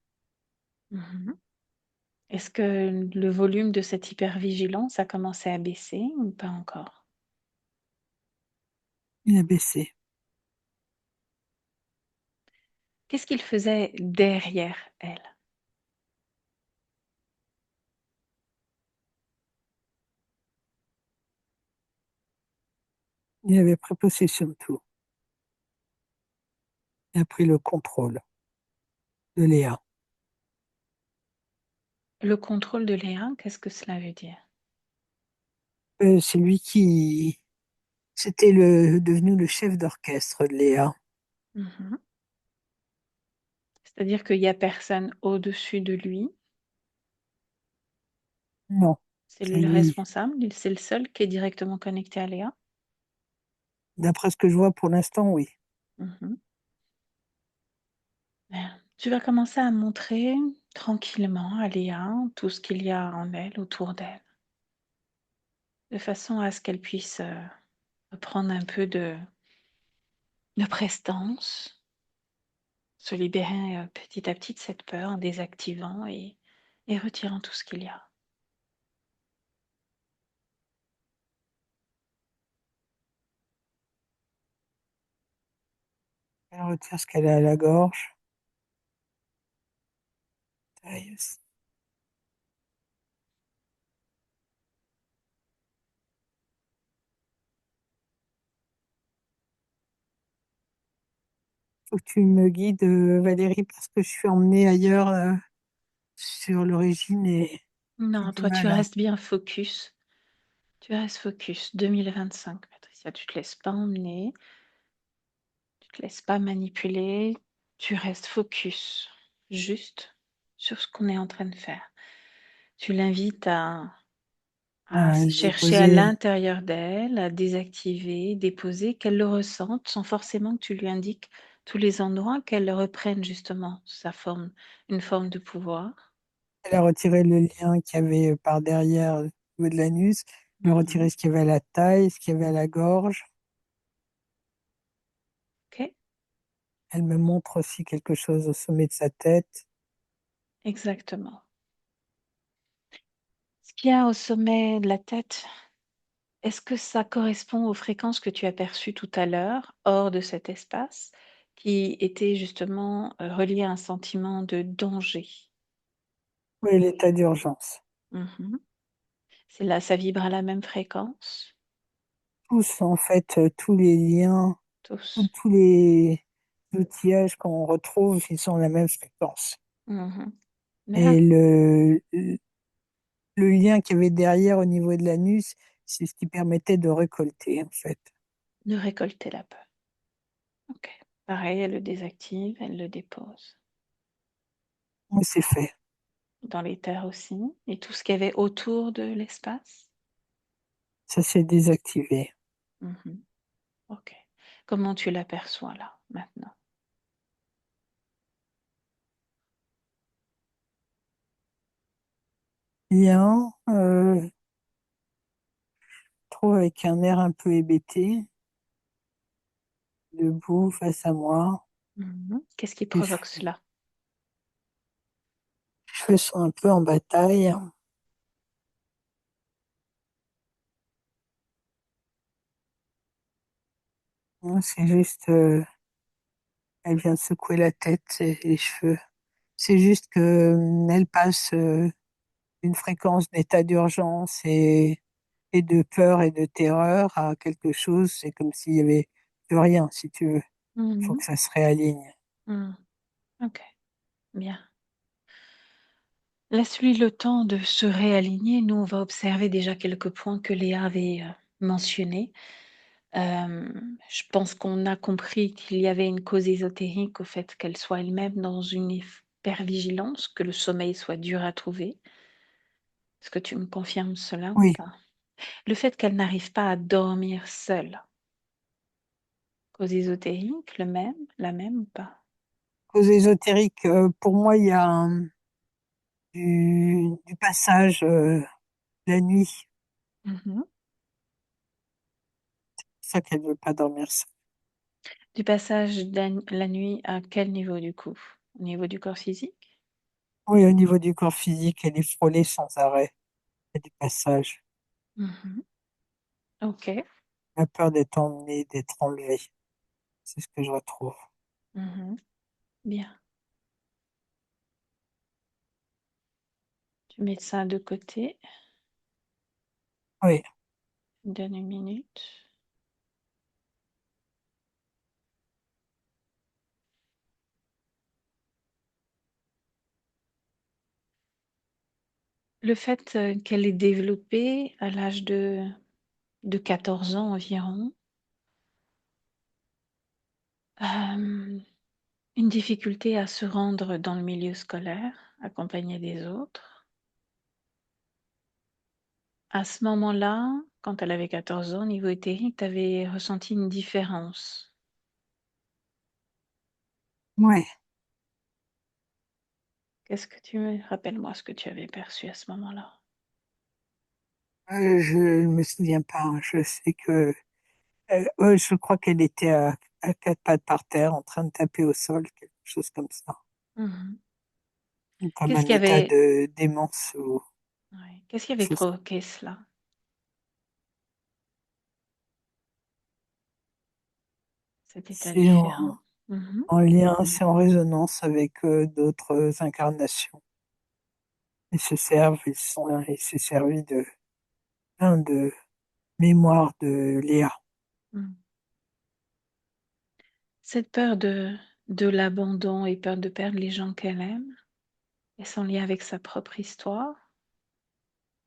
Mhm. Est-ce que le volume de cette hypervigilance a commencé à baisser ou pas encore? il a baissé. Qu'est-ce qu'il faisait derrière elle? Il avait pris possession de tout. Il a pris le contrôle de Léa. Le contrôle de Léa, qu'est-ce que cela veut dire? C'est lui qui, devenu le chef d'orchestre de Léa. Mhm. C'est-à-dire qu'il n'y a personne au-dessus de lui, Non, c'est lui c'est le lui. responsable, c'est le seul qui est directement connecté à Léa. D'après ce que je vois pour l'instant, oui. Mhm. Bien. Tu vas commencer à montrer tranquillement à Léa tout ce qu'il y a en elle, autour d'elle, de façon à ce qu'elle puisse prendre un peu de prestance, se libérer petit à petit de cette peur en désactivant et retirant tout ce qu'il y a. Elle retire ce qu'elle a à la gorge. Aïe, faut que tu me guides, Valérie, parce que je suis emmenée ailleurs sur l'origine et j'ai Non, du toi, tu mal à. restes bien focus. Tu restes focus. 2025, Patricia, tu te laisses pas emmener, tu te laisses pas manipuler, tu restes focus, juste sur ce qu'on est en train de faire. Tu l'invites à À se chercher à déposer. l'intérieur d'elle, à désactiver, déposer, qu'elle le ressente sans forcément que tu lui indiques tous les endroits, qu'elle reprenne justement sa forme, une forme de pouvoir. Elle a retiré le lien qu'il y avait par derrière au niveau de l'anus. Elle a retiré Mhm. ce qu'il y avait à la taille, ce qu'il y avait à la gorge. Ok, Elle me montre aussi quelque chose au sommet de sa tête. exactement. Ce qu'il y a au sommet de la tête, est-ce que ça correspond aux fréquences que tu as perçues tout à l'heure, hors de cet espace, qui étaient justement reliées à un sentiment de danger? Oui, l'état d'urgence. Mhm. C'est là, ça vibre à la même fréquence, Tous, en fait, tous les liens, tous. tous les outillages qu'on retrouve, ils sont à la même fréquence. Mhm. Bien, Et le lien qu'il y avait derrière au niveau de l'anus, c'est ce qui permettait de récolter, en fait. de récolter la peur. Ok. Pareil, elle le désactive, elle le dépose. Oui, c'est fait. Dans l'éther aussi. Et tout ce qu'il y avait autour de l'espace. Ça s'est désactivé. Mhm. Ok. Comment tu l'aperçois là, maintenant? Bien, trouve avec un air un peu hébété, debout face à moi. Mhm. Qu'est-ce qui Les provoque cela? cheveux sont un peu en bataille. C'est juste, elle vient de secouer la tête et les cheveux. C'est juste que elle passe d'une fréquence d'état d'urgence et de peur et de terreur à quelque chose. C'est comme s'il y avait plus rien, si tu veux. Il faut Mhm. que ça se réaligne. Mhm. Ok, bien. Laisse-lui le temps de se réaligner. Nous, on va observer déjà quelques points que Léa avait mentionnés. Je pense qu'on a compris qu'il y avait une cause ésotérique au fait qu'elle soit elle-même dans une hypervigilance, que le sommeil soit dur à trouver. Est-ce que tu me confirmes cela ou Oui, pas? Le fait qu'elle n'arrive pas à dormir seule, Cause ésotérique, la même ou pas? Cause ésotérique, pour moi, il y a du passage la nuit. Mhm. C'est ça qu'elle veut pas dormir seule. Du passage la nuit à quel niveau du coup? Au niveau du corps physique? Oui, au niveau du corps physique, elle est frôlée sans arrêt. Il y a du passage. Mhm. Ok. Elle a peur d'être emmenée, d'être enlevée. C'est ce que je retrouve. Mhm. Bien. Tu mets ça de côté. Oui, Donne une minute. Le fait qu'elle ait développé à l'âge de 14 ans environ, euh, une difficulté à se rendre dans le milieu scolaire, accompagnée des autres. À ce moment-là, quand elle avait 14 ans, au niveau éthérique, tu avais ressenti une différence. ouais. Qu'est-ce que tu me... Rappelle-moi ce que tu avais perçu à ce moment-là. Je ne me souviens pas, hein. Je sais que, ouais, je crois qu'elle était à quatre pattes par terre, en train de taper au sol, quelque chose comme ça. Mhm. Comme Qu'est-ce un qui état avait... de démence ou ouais. Qu'est-ce qui quelque avait chose. provoqué cela? Cet état C'est différent? Mhm. en lien, c'est en résonance avec d'autres incarnations. Il s'est servi de plein de mémoires de Léa. Mhm. Cette peur de l'abandon et peur de perdre les gens qu'elle aime, est son lien avec sa propre histoire,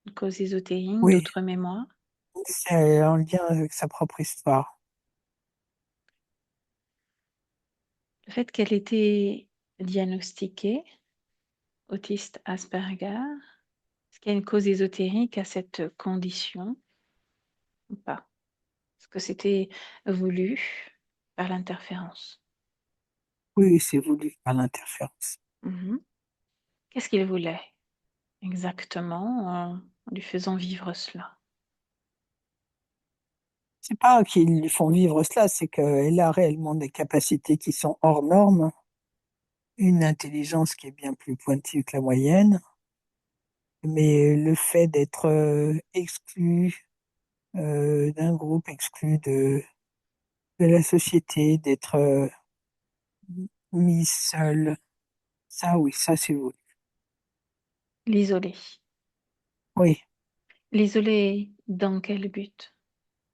une cause ésotérique, Oui, d'autres mémoires. c'est en lien avec sa propre histoire. Le fait qu'elle était diagnostiquée autiste Asperger, est-ce qu'il y a une cause ésotérique à cette condition ou pas? Est-ce que c'était voulu par l'interférence? Oui, c'est voulu par l'interférence. Mhm. Qu'est-ce qu'il voulait exactement en lui faisant vivre cela? C'est pas qu'ils lui font vivre cela, c'est qu'elle a réellement des capacités qui sont hors normes, une intelligence qui est bien plus pointue que la moyenne, mais le fait d'être exclu d'un groupe, exclu de la société, d'être mis seul, ça oui, ça c'est voulu. L'isoler. Oui, L'isoler dans quel but?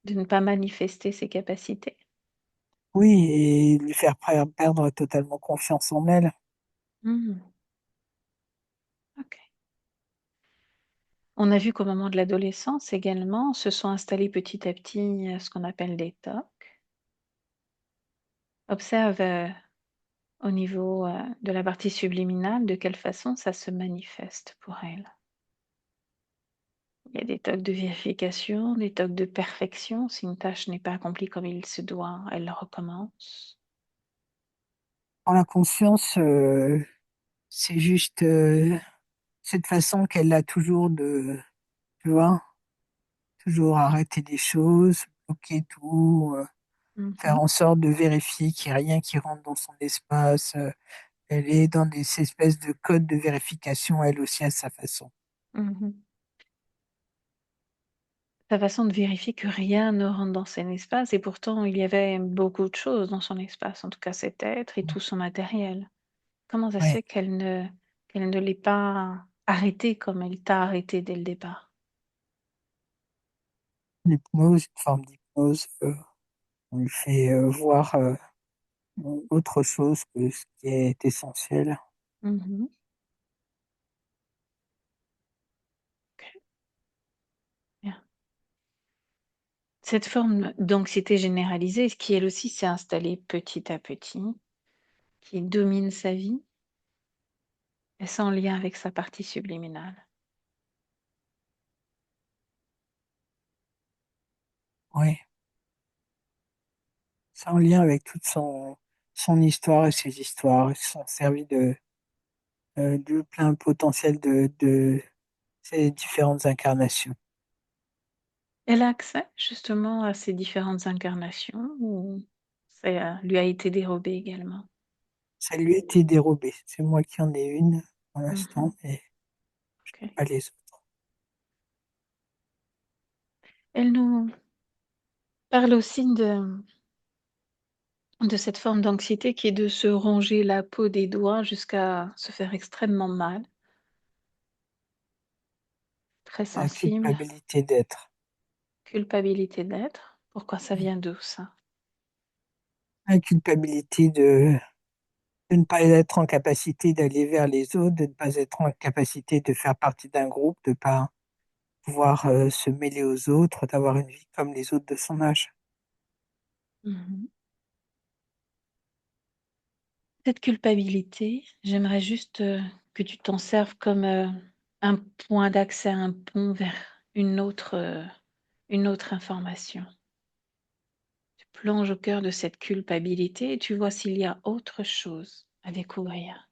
De ne pas manifester ses capacités? oui, et lui faire perdre totalement confiance en elle. Mhm. Ok. On a vu qu'au moment de l'adolescence également, se sont installés petit à petit ce qu'on appelle des TOC. Observe au niveau de la partie subliminale de quelle façon ça se manifeste pour elle. Il y a des TOC de vérification, des TOC de perfection. Si une tâche n'est pas accomplie comme il se doit, elle recommence. Pour la conscience, c'est juste cette façon qu'elle a toujours tu vois, toujours arrêter des choses, bloquer tout, faire Mhm, en sorte de vérifier qu'il n'y a rien qui rentre dans son espace. Elle est dans ces espèces de codes de vérification, elle aussi à sa façon. mhm. Sa façon de vérifier que rien ne rentre dans son espace, et pourtant il y avait beaucoup de choses dans son espace, en tout cas cet être et tout son matériel. Comment ça se Ouais, fait qu'elle ne l'ait pas arrêté comme elle t'a arrêté dès le départ? l'hypnose, une forme d'hypnose, on lui fait voir autre chose que ce qui est essentiel. Mhm. Ok, bien. Cette forme d'anxiété généralisée, qui elle aussi s'est installée petit à petit, qui domine sa vie, est sans lien avec sa partie subliminale. Oui, C'est en lien avec toute son histoire et ses histoires. Ils se sont servis du plein potentiel de ces différentes incarnations. Elle a accès justement à ces différentes incarnations ou ça lui a été dérobé également? Ça lui a été dérobé. C'est moi qui en ai une pour Mmh. l'instant, mais OK. pas les autres. Elle nous parle aussi de cette forme d'anxiété qui est de se ronger la peau des doigts jusqu'à se faire extrêmement mal, très La sensible, culpabilité d'être. culpabilité d'être. Pourquoi ça vient d'où ça? La culpabilité de ne pas être en capacité d'aller vers les autres, de ne pas être en capacité de faire partie d'un groupe, de ne pas pouvoir se mêler aux autres, d'avoir une vie comme les autres de son âge. Mmh. Cette culpabilité, j'aimerais juste, que tu t'en serves comme, un point d'accès, un pont vers une autre information. Tu plonges au cœur de cette culpabilité et tu vois s'il y a autre chose à découvrir.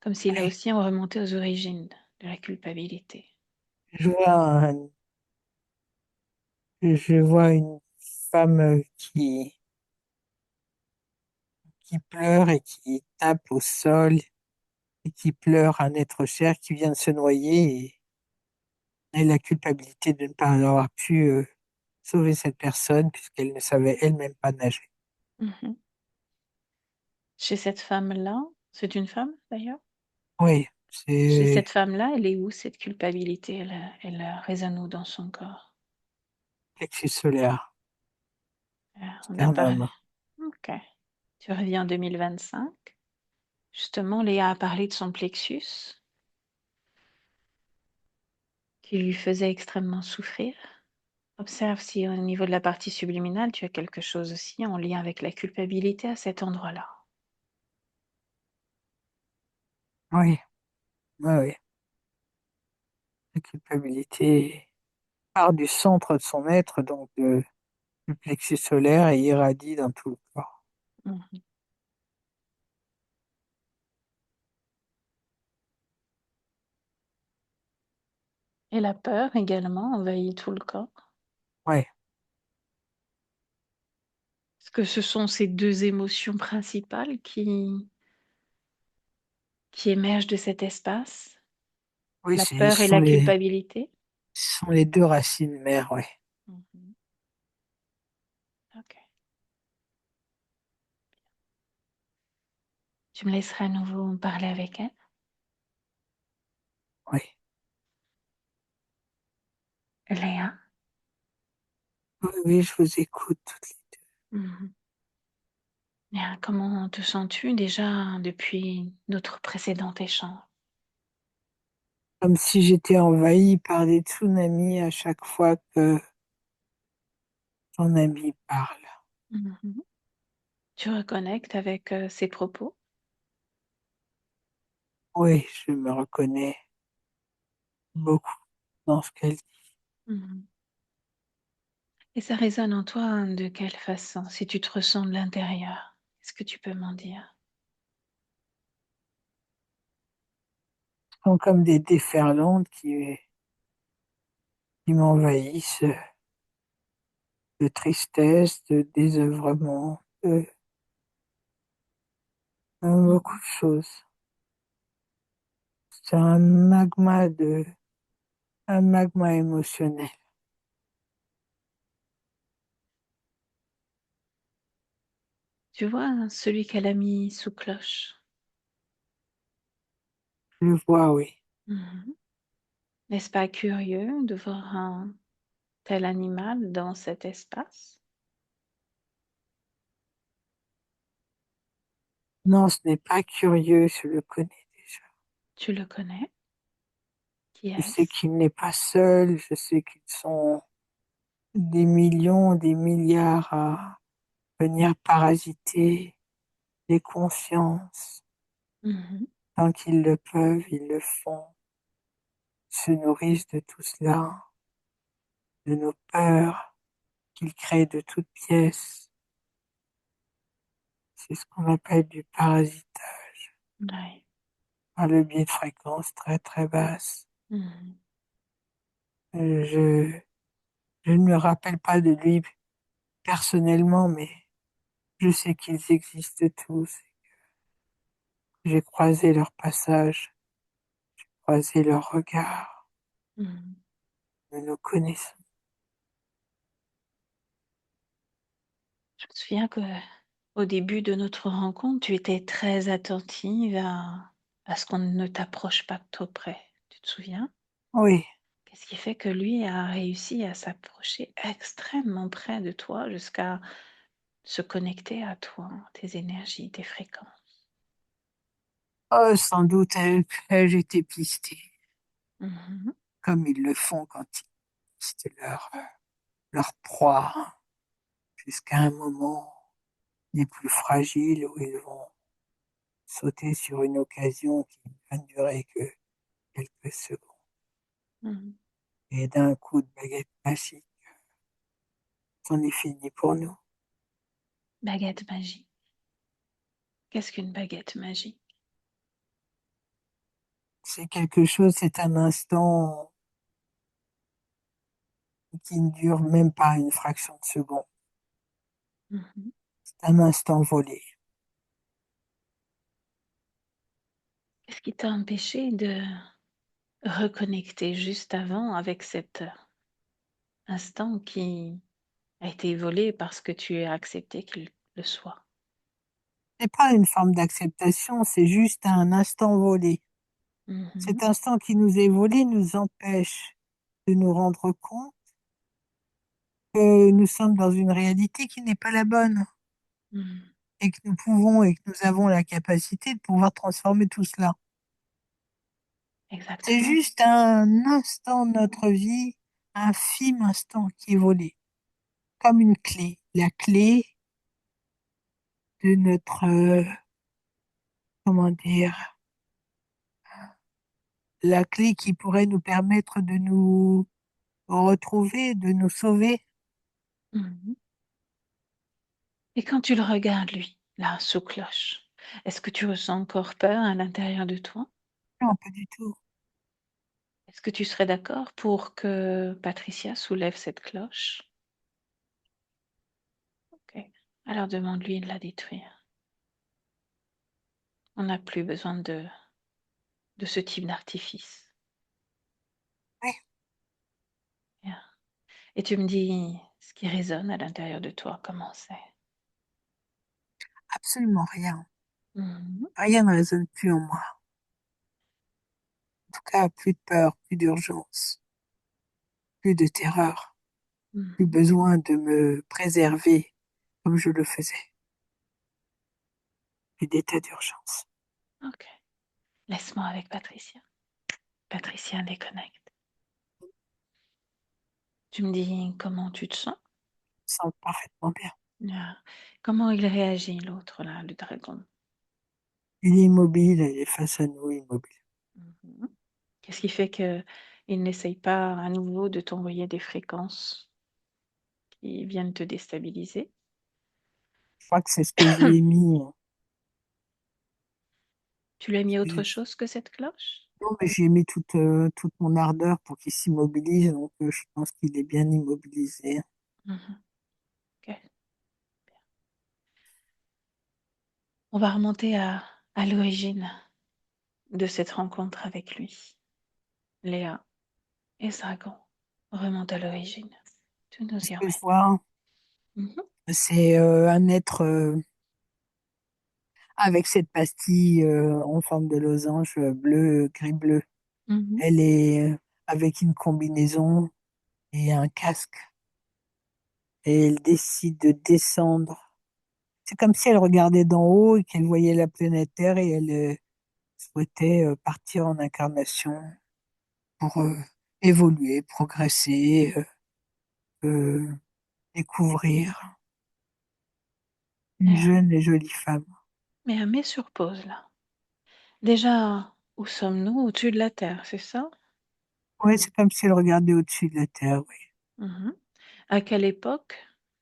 Comme si là Oui. aussi on remontait aux origines de la culpabilité. Je vois, je vois une femme qui pleure et qui tape au sol et qui pleure un être cher qui vient de se noyer et la culpabilité de ne pas avoir pu sauver cette personne puisqu'elle ne savait elle-même pas nager. Mmh. Chez cette femme-là, c'est une femme d'ailleurs? Oui, Chez c'est cette femme-là, elle est où cette culpabilité? Elle résonne où dans son corps? plexus solaire, On a pas. sternum. OK. Tu reviens en 2025. Justement, Léa a parlé de son plexus qui lui faisait extrêmement souffrir. Observe si au niveau de la partie subliminale, tu as quelque chose aussi en lien avec la culpabilité à cet endroit-là. Oui, oui, oui. La culpabilité part du centre de son être, donc du plexus solaire et irradie dans tout le corps. Mmh. Et la peur également envahit tout le corps. Oui, Est-ce que ce sont ces 2 émotions principales qui émergent de cet espace? oui, La peur et la culpabilité? ce sont les deux racines mères, oui. Mmh. OK. Tu me laisseras à nouveau parler avec elle? Oui, Léa? oui, oui, je vous écoute toutes les deux. Mmh. Bien, comment te sens-tu déjà depuis notre précédent échange? Comme si j'étais envahie par des tsunamis à chaque fois que ton ami parle. Mmh. Tu reconnectes avec, ses propos? Oui, je me reconnais beaucoup dans ce qu'elle dit. Mmh. Et ça résonne en toi hein, de quelle façon? Si tu te ressens de l'intérieur, est-ce que tu peux m'en dire? Ce sont comme des déferlantes qui m'envahissent de tristesse, de désœuvrement, beaucoup Mmh. de choses. C'est un magma émotionnel. Tu vois, hein, celui qu'elle a mis sous cloche? Je le vois, oui. Mmh. N'est-ce pas curieux de voir un tel animal dans cet espace? Non, ce n'est pas curieux, je le connais déjà. Tu le connais? Qui Je sais est-ce? qu'il n'est pas seul, je sais qu'ils sont des millions, des milliards à venir parasiter les consciences. Mmh. Tant qu'ils le peuvent, ils le font, se nourrissent de tout cela, de nos peurs qu'il crée de toutes pièces. C'est ce qu'on appelle du parasitage, Ouais. par le biais de fréquences très très basses. Mhm. Euh, Je, je ne me rappelle pas de lui personnellement, mais je sais qu'ils existent tous. J'ai croisé leur passage, croisé leur regard. Mhm. Nous nous connaissons. Je me souviens que au début de notre rencontre, tu étais très attentive à ce qu'on ne t'approche pas de trop près. Tu te souviens? Oui, Qu'est-ce qui fait que lui a réussi à s'approcher extrêmement près de toi jusqu'à se connecter à toi, tes énergies, tes fréquences? oh, sans doute ai-je été pisté, Mhm. comme ils le font quand ils pistent leur proie, jusqu'à un moment les plus fragiles où ils vont sauter sur une occasion qui ne va durer que quelques secondes. Mhm. Et d'un coup de baguette magique, c'en est fini pour nous. Baguette magique. Qu'est-ce qu'une baguette magique? C'est quelque chose, c'est un instant qui ne dure même pas une fraction de seconde. Mhm. C'est un instant volé. Qu'est-ce qui t'a empêché de reconnecter juste avant avec cet instant qui a été volé parce que tu as accepté qu'il le soit? C'est pas une forme d'acceptation, c'est juste un instant volé. Mhm. Cet instant qui nous est volé nous empêche de nous rendre compte que nous sommes dans une réalité qui n'est pas la bonne Mhm. et que nous pouvons et que nous avons la capacité de pouvoir transformer tout cela. C'est Exactement. juste un instant de notre vie, un infime instant qui est volé, comme une clé. La clé de notre, comment dire, la clé qui pourrait nous permettre de nous retrouver, de nous sauver. Mhm. Et quand tu le regardes, lui, là, sous cloche, est-ce que tu ressens encore peur à l'intérieur de toi? Non, pas du tout. Est-ce que tu serais d'accord pour que Patricia soulève cette cloche? Ok. Alors demande-lui de la détruire. On n'a plus besoin de ce type d'artifice. Oui, Bien. Et tu me dis ce qui résonne à l'intérieur de toi, comment c'est? absolument rien. Mhm. Rien ne résonne plus en moi. En tout cas, plus de peur, plus d'urgence, plus de terreur, plus Mhm. besoin de me préserver comme je le faisais. Plus d'état d'urgence. Ok. Laisse-moi avec Patricia. Patricia déconnecte. Tu me dis comment tu te sens? Je me sens parfaitement bien. Ah. Comment il réagit, l'autre, là, le dragon? Il est immobile, il est face à nous, immobile. Mhm. Qu'est-ce qui fait qu'il n'essaye pas à nouveau de t'envoyer des fréquences qui viennent te déstabiliser? Je crois que c'est ce que je lui ai mis. Tu lui as mis autre Je- chose que cette cloche? Non, mais j'ai mis toute mon ardeur pour qu'il s'immobilise, donc je pense qu'il est bien immobilisé. Mhm. Ok. On va remonter à l'origine de cette rencontre avec lui. Léa et Dragon. Remonte à l'origine. Tu nous Ce y que je emmènes. vois, Mhm. c'est un être avec cette pastille en forme de losange bleu, gris-bleu. Mhm. Elle est avec une combinaison et un casque. Et elle décide de descendre. C'est comme si elle regardait d'en haut et qu'elle voyait la planète Terre et elle souhaitait partir en incarnation pour évoluer, progresser, euh, découvrir une Léa. jeune et jolie femme. Mais mets sur pause là. Déjà, où sommes-nous? Au-dessus de la Terre, c'est ça? Oui, c'est comme si elle regardait au-dessus de la Terre, oui. Mhm. À quelle époque,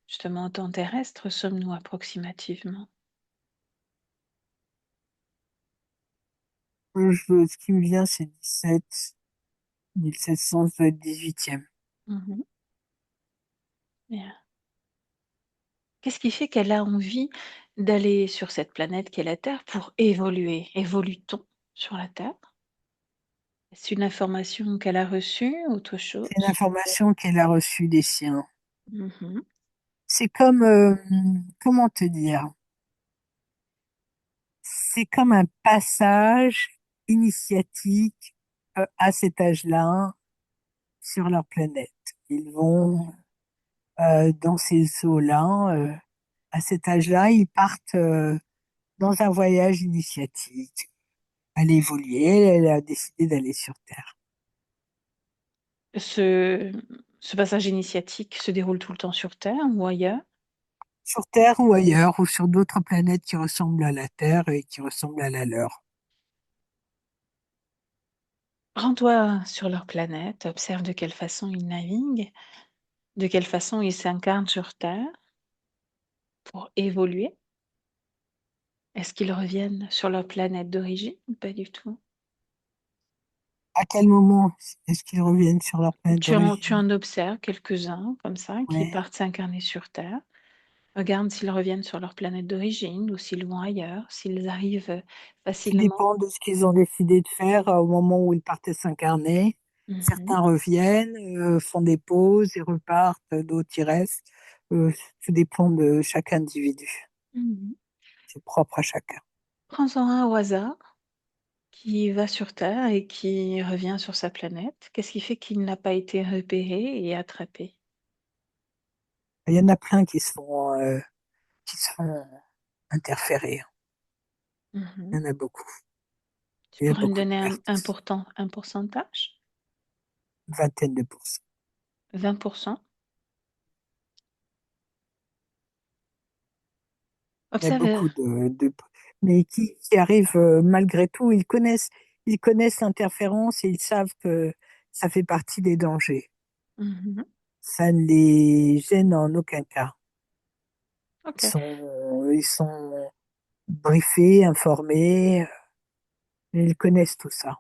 justement, en temps terrestre, sommes-nous approximativement? Ce qui me vient, c'est 1700, ça doit être 18e. Mhm. Bien. Qu'est-ce qui fait qu'elle a envie d'aller sur cette planète qu'est la Terre pour évoluer? Évolue-t-on sur la Terre? Est-ce une information qu'elle a reçue, autre C'est une chose? information qu'elle a reçue des siens. Mhm. C'est comme, comment te dire? C'est comme un passage initiatique à cet âge-là sur leur planète. Ils vont dans ces eaux-là. À cet âge-là, ils partent dans un voyage initiatique. Elle a évolué, elle a décidé d'aller sur Terre. Ce, ce passage initiatique se déroule tout le temps sur Terre ou ailleurs? Sur Terre ou ailleurs, ou sur d'autres planètes qui ressemblent à la Terre et qui ressemblent à la leur. Rends-toi sur leur planète, observe de quelle façon ils naviguent, de quelle façon ils s'incarnent sur Terre pour évoluer. Est-ce qu'ils reviennent sur leur planète d'origine ou pas du tout? À quel moment est-ce qu'ils reviennent sur leur planète Tu d'origine? en observes quelques-uns comme ça qui Ouais. partent s'incarner sur Terre. Regarde s'ils reviennent sur leur planète d'origine ou s'ils vont ailleurs, s'ils arrivent Tout facilement. dépend de ce qu'ils ont décidé de faire au moment où ils partaient s'incarner. Mhm, Certains reviennent, font des pauses et repartent, d'autres y restent. Tout dépend de chaque individu. mhm. C'est propre à chacun. Prends-en un au hasard qui va sur Terre et qui revient sur sa planète. Qu'est-ce qui fait qu'il n'a pas été repéré et attrapé? Il y en a plein qui se font interférer. Il Mhm. y en a beaucoup. Tu Il y a pourrais me beaucoup de donner pertes. un pourcentage? Une vingtaine de pourcents. 20%? Il y a Observe. beaucoup mais qui arrivent malgré tout. Ils connaissent l'interférence et ils savent que ça fait partie des dangers. Mhm. Ça ne les gêne en aucun cas. Ok. Ils sont briefés, informés, ils connaissent tout ça.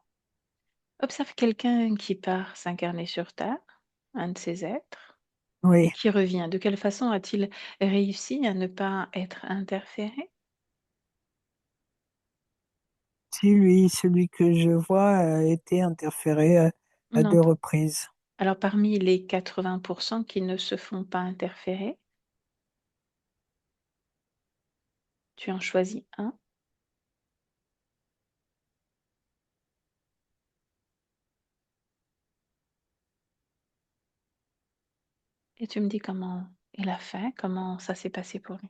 Observe quelqu'un qui part s'incarner sur Terre, un de ces êtres, et Oui, qui revient. De quelle façon a-t-il réussi à ne pas être interféré? si lui, celui que je vois a été interféré à Non. 2 reprises. Alors parmi les 80% qui ne se font pas interférer, tu en choisis un et tu me dis comment il a fait, comment ça s'est passé pour lui.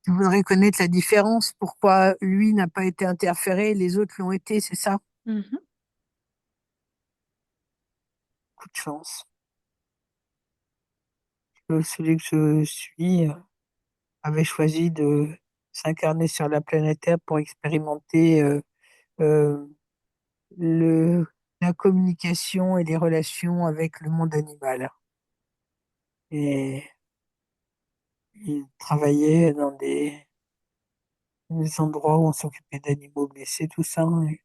Je voudrais connaître la différence, pourquoi lui n'a pas été interféré et les autres l'ont été, c'est ça? Mhm. Coup de chance. Celui que je suis avait choisi de s'incarner sur la planète Terre pour expérimenter euh, le, la communication et les relations avec le monde animal. Et il travaillait dans des endroits où on s'occupait d'animaux blessés, tout ça. Et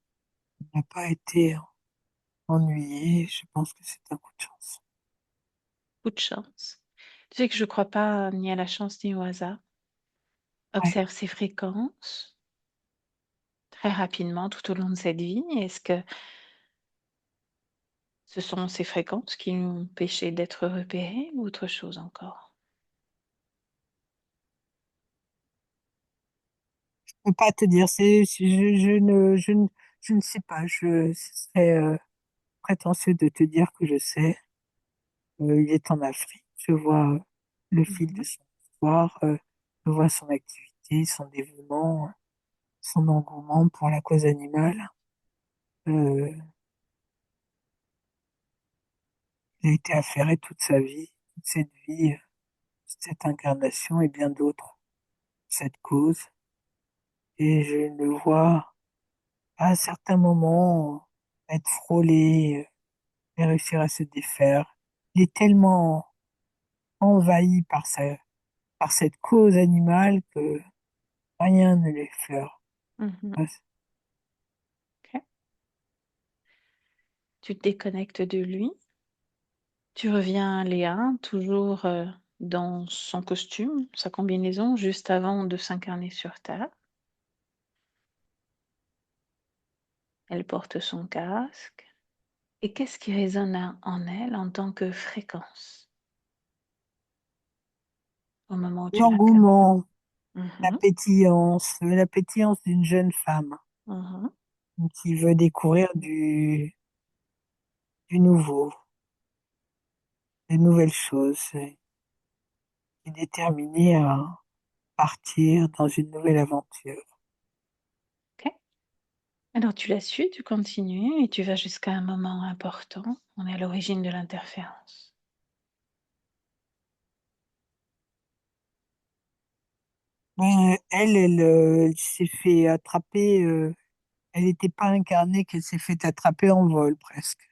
il n'a pas été ennuyé. Je pense que c'est un coup de chance. Coup de chance. Tu sais que je ne crois pas ni à la chance ni au hasard. Ouais. Observe ses fréquences très rapidement tout au long de cette vie. Est-ce que ce sont ces fréquences qui nous ont empêché d'être repérés ou autre chose encore? Je peux pas te dire, je ne sais pas. Ce serait prétentieux de te dire que je sais. Il est en Afrique. Je vois le fil de Mhm. son histoire, je vois son activité, son dévouement, son engouement pour la cause animale. Euh, il a été affairé toute sa vie, toute cette vie, cette incarnation et bien d'autres, cette cause. Et je ne vois À certains moments, être frôlé et réussir à se défaire. Il est tellement envahi par cette cause animale que rien ne l'effleure. Mhm. Ouais, Ok. Tu te déconnectes de lui. Tu reviens à Léa, toujours dans son costume, sa combinaison, juste avant de s'incarner sur Terre. Elle porte son casque. Et qu'est-ce qui résonne en elle en tant que fréquence au moment où tu la captes? l'engouement, Mhm, la pétillance d'une jeune femme mhm. qui veut découvrir du nouveau, de nouvelles choses, qui est déterminée à partir dans une nouvelle aventure. Ok. Alors tu la suis, tu continues et tu vas jusqu'à un moment important. On est à l'origine de l'interférence. Elle s'est fait attraper, elle n'était pas incarnée, qu'elle s'est fait attraper en vol presque.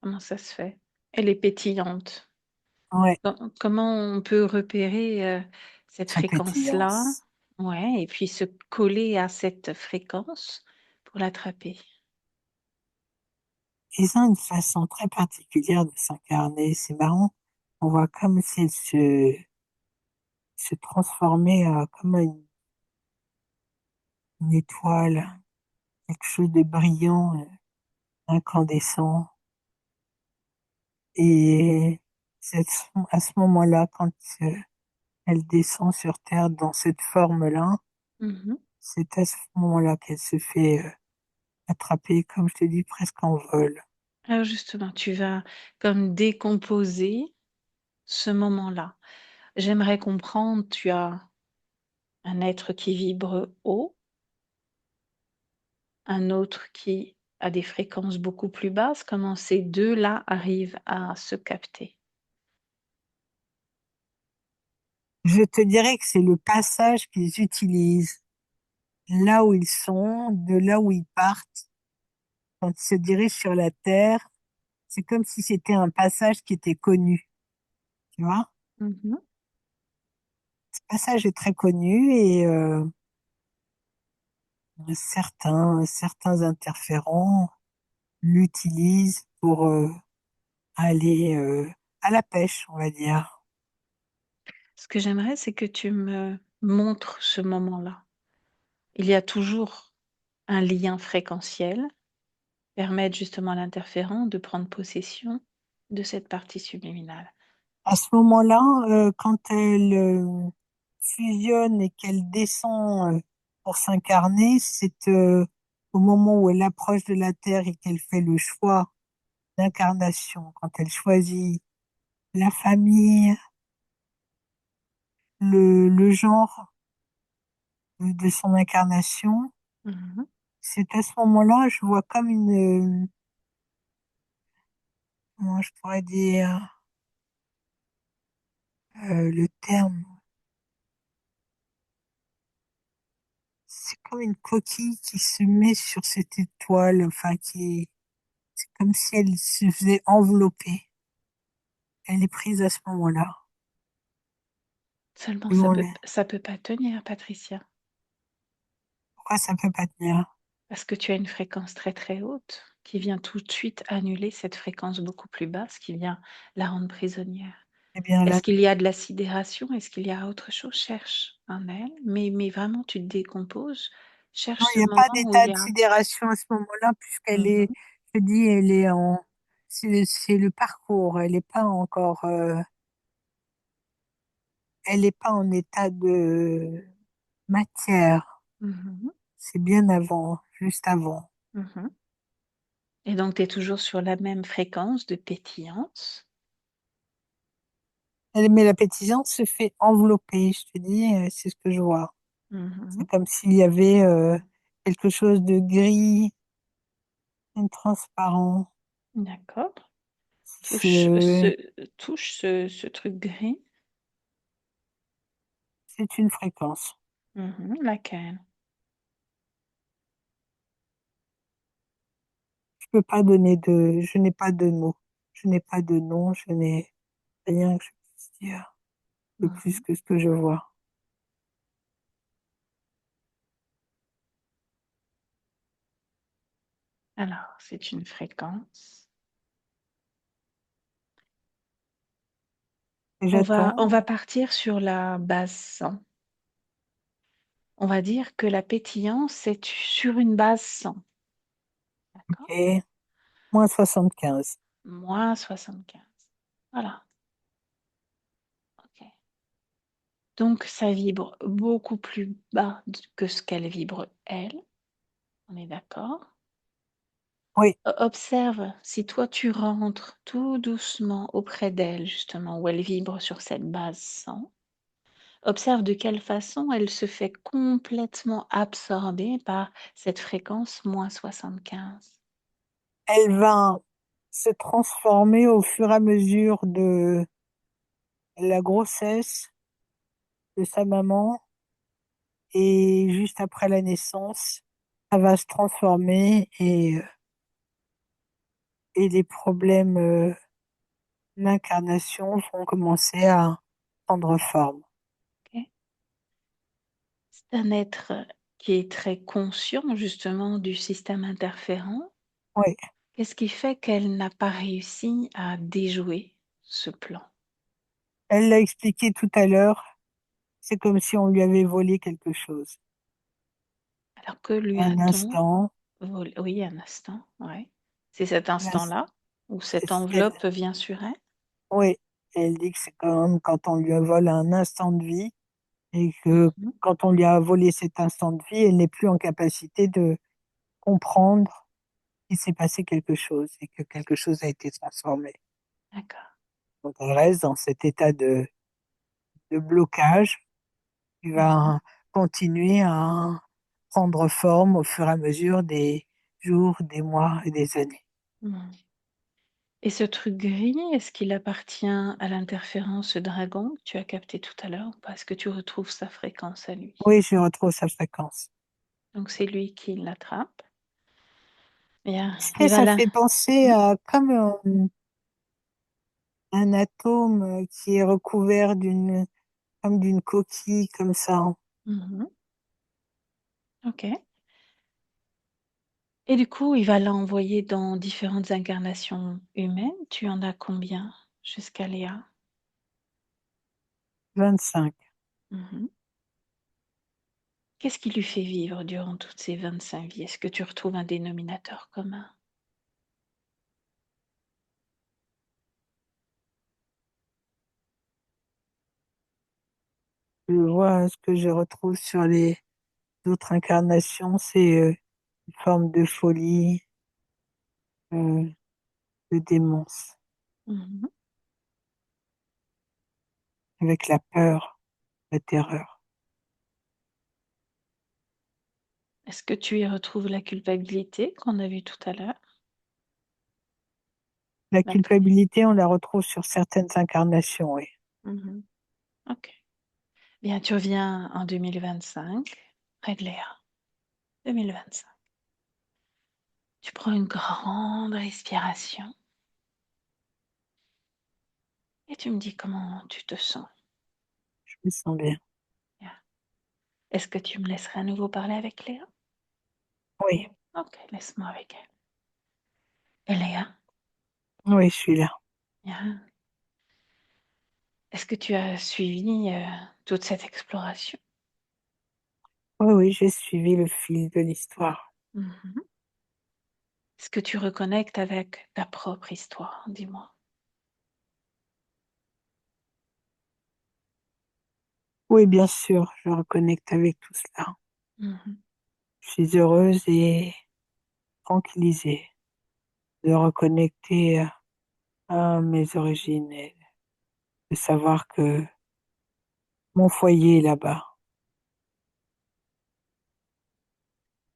Comment ça se fait? Elle est pétillante. Ouais, Comment on peut repérer cette sa fréquence-là? pétillance. Ouais, et puis se coller à cette fréquence pour l'attraper. Ils ont une façon très particulière de s'incarner. C'est marrant. On voit comme si elle se transformait comme une étoile, quelque chose de brillant, incandescent. Et c'est à ce moment-là, quand elle descend sur Terre dans cette forme-là, Mhm. c'est à ce moment-là qu'elle se fait attraper, comme je te dis, presque en vol. Alors justement, tu vas comme décomposer ce moment-là. J'aimerais comprendre, tu as un être qui vibre haut, un autre qui a des fréquences beaucoup plus basses. Comment ces deux-là arrivent à se capter? Je te dirais que c'est le passage qu'ils utilisent là où ils sont, de là où ils partent, quand ils se dirigent sur la Terre. C'est comme si c'était un passage qui était connu, tu vois. Mhm. Ce passage est très connu et certains interférents l'utilisent pour aller à la pêche, on va dire. Ce que j'aimerais, c'est que tu me montres ce moment-là. Il y a toujours un lien fréquentiel, permettre justement à l'interférent de prendre possession de cette partie subliminale. À ce moment-là, quand elle fusionne et qu'elle descend pour s'incarner, c'est au moment où elle approche de la Terre et qu'elle fait le choix d'incarnation, quand elle choisit la famille, le genre de son incarnation. Mhm. C'est à ce moment-là, je vois comme comment je pourrais dire, le terme, c'est comme une coquille qui se met sur cette étoile, enfin c'est comme si elle se faisait envelopper. Elle est prise à ce moment-là. Seulement, Et bon, ça peut pas tenir, Patricia, pourquoi ça peut pas tenir? parce que tu as une fréquence très très haute qui vient tout de suite annuler cette fréquence beaucoup plus basse qui vient la rendre prisonnière. Eh bien là, Est-ce qu'il y a de la sidération? Est-ce qu'il y a autre chose? Cherche en elle, mais vraiment tu te décomposes. Cherche non, il ce n'y a pas moment où il d'état y de a... sidération à ce moment-là, puisqu'elle est, Mhm, je dis, elle est c'est le parcours. Elle n'est pas encore, elle n'est pas en état de matière. mhm, C'est bien avant, juste avant. mhm. Et donc tu es toujours sur la même fréquence de pétillance. Mais la pétillante se fait envelopper, je te dis, c'est ce que je vois. C'est Mhm. comme s'il y avait quelque chose de gris, transparent. D'accord. C'est Touche ce truc gris. c'est une fréquence. Mhm, laquelle? peux pas donner je n'ai pas de mots. Je n'ai pas de nom, je n'ai rien que je puisse dire de plus Mhm. que ce que je vois. Alors, c'est une fréquence. Et On j'attends. va partir sur la base 100. On va dire que la pétillance est sur une base 100. D'accord? Et moins 75. Moins 75. Voilà. OK. Donc, ça vibre beaucoup plus bas que ce qu'elle vibre, elle. On est d'accord? Oui, Observe si toi tu rentres tout doucement auprès d'elle, justement, où elle vibre sur cette base 100. Observe de quelle façon elle se fait complètement absorber par cette fréquence moins 75. elle va se transformer au fur et à mesure de la grossesse de sa maman et juste après la naissance, ça va se transformer et les problèmes d'incarnation vont commencer à prendre forme. Ok. C'est un être qui est très conscient justement du système interférent. Oui, Qu'est-ce qui fait qu'elle n'a pas réussi à déjouer ce plan? elle l'a expliqué tout à l'heure, c'est comme si on lui avait volé quelque chose. Alors que lui Un a-t-on instant, volé? Oui, un instant, ouais. C'est cet l'ins- instant-là où cette elle, enveloppe vient sur elle? oui, elle dit que c'est comme quand on lui vole un instant de vie et que Mhm. quand on lui a volé cet instant de vie, elle n'est plus en capacité de comprendre qu'il s'est passé quelque chose et que quelque chose a été transformé. D'accord. Donc elle reste dans cet état de blocage qui Mhm. va continuer à prendre forme au fur et à mesure des jours, des mois et des années. Mhm. Et ce truc gris, est-ce qu'il appartient à l'interférence dragon que tu as capté tout à l'heure ou pas? Est-ce que tu retrouves sa fréquence à lui? Oui, je retrouve sa fréquence. Donc c'est lui qui l'attrape. Bien, Après, il va ça là. fait penser Hmm. à comme un atome qui est recouvert comme d'une coquille, comme ça. Mhm. Ok. Et du coup, il va l'envoyer dans différentes incarnations humaines. Tu en as combien jusqu'à Léa? 25. Mhm. Qu'est-ce qui lui fait vivre durant toutes ces 25 vies? Est-ce que tu retrouves un dénominateur commun? Je vois ce que je retrouve sur les autres incarnations, c'est une forme de folie, euh, de démence, Mhm. avec la peur, la terreur. Est-ce que tu y retrouves la culpabilité qu'on a vue tout à l'heure? La La- culpabilité, on la retrouve sur certaines incarnations, oui. Mhm. Ok. Bien, tu reviens en 2025, près de Léa. 2025. Tu prends une grande respiration et tu me dis comment tu te sens. Je me sens bien. Bien. Est-ce que tu me laisserais à nouveau parler avec Léa? Oui, Ok, laisse-moi avec elle. Et Léa, oui, je suis là. bien. Est-ce que tu as suivi toute cette exploration? Oui, oui, j'ai suivi le fil de l'histoire. Mhm. Est-ce que tu reconnectes avec ta propre histoire? Dis-moi. Oui, bien sûr, je reconnecte avec tout cela. Mhm. Je suis heureuse et tranquillisée de reconnecter à mes origines et de savoir que mon foyer est là-bas.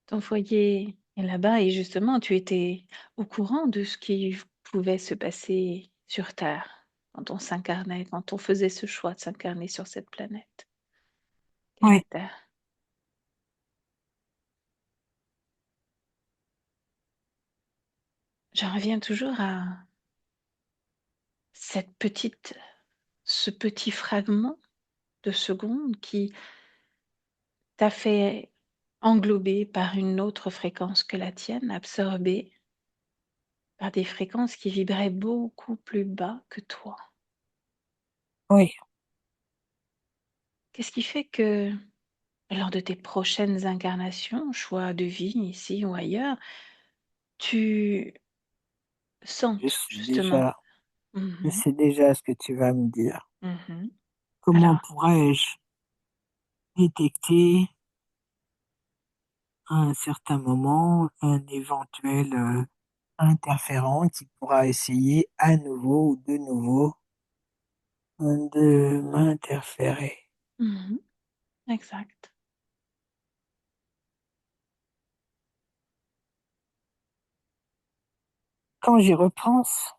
Ton foyer est là-bas et justement, tu étais au courant de ce qui pouvait se passer sur Terre quand on s'incarnait, quand on faisait ce choix de s'incarner sur cette planète qu'est la Oui, Terre. je reviens toujours à cette petite ce petit fragment de seconde qui t'a fait englober par une autre fréquence que la tienne, absorbé par des fréquences qui vibraient beaucoup plus bas que toi. Oui, Qu'est-ce qui fait que lors de tes prochaines incarnations, choix de vie ici ou ailleurs, tu je sentes sais justement. déjà, je Mmh. sais déjà ce que tu vas me dire. Mmh. Comment Alors. pourrais-je détecter à un certain moment un éventuel interférent qui pourra essayer à nouveau ou de nouveau de m'interférer. Mmh. Exact. Quand j'y repense,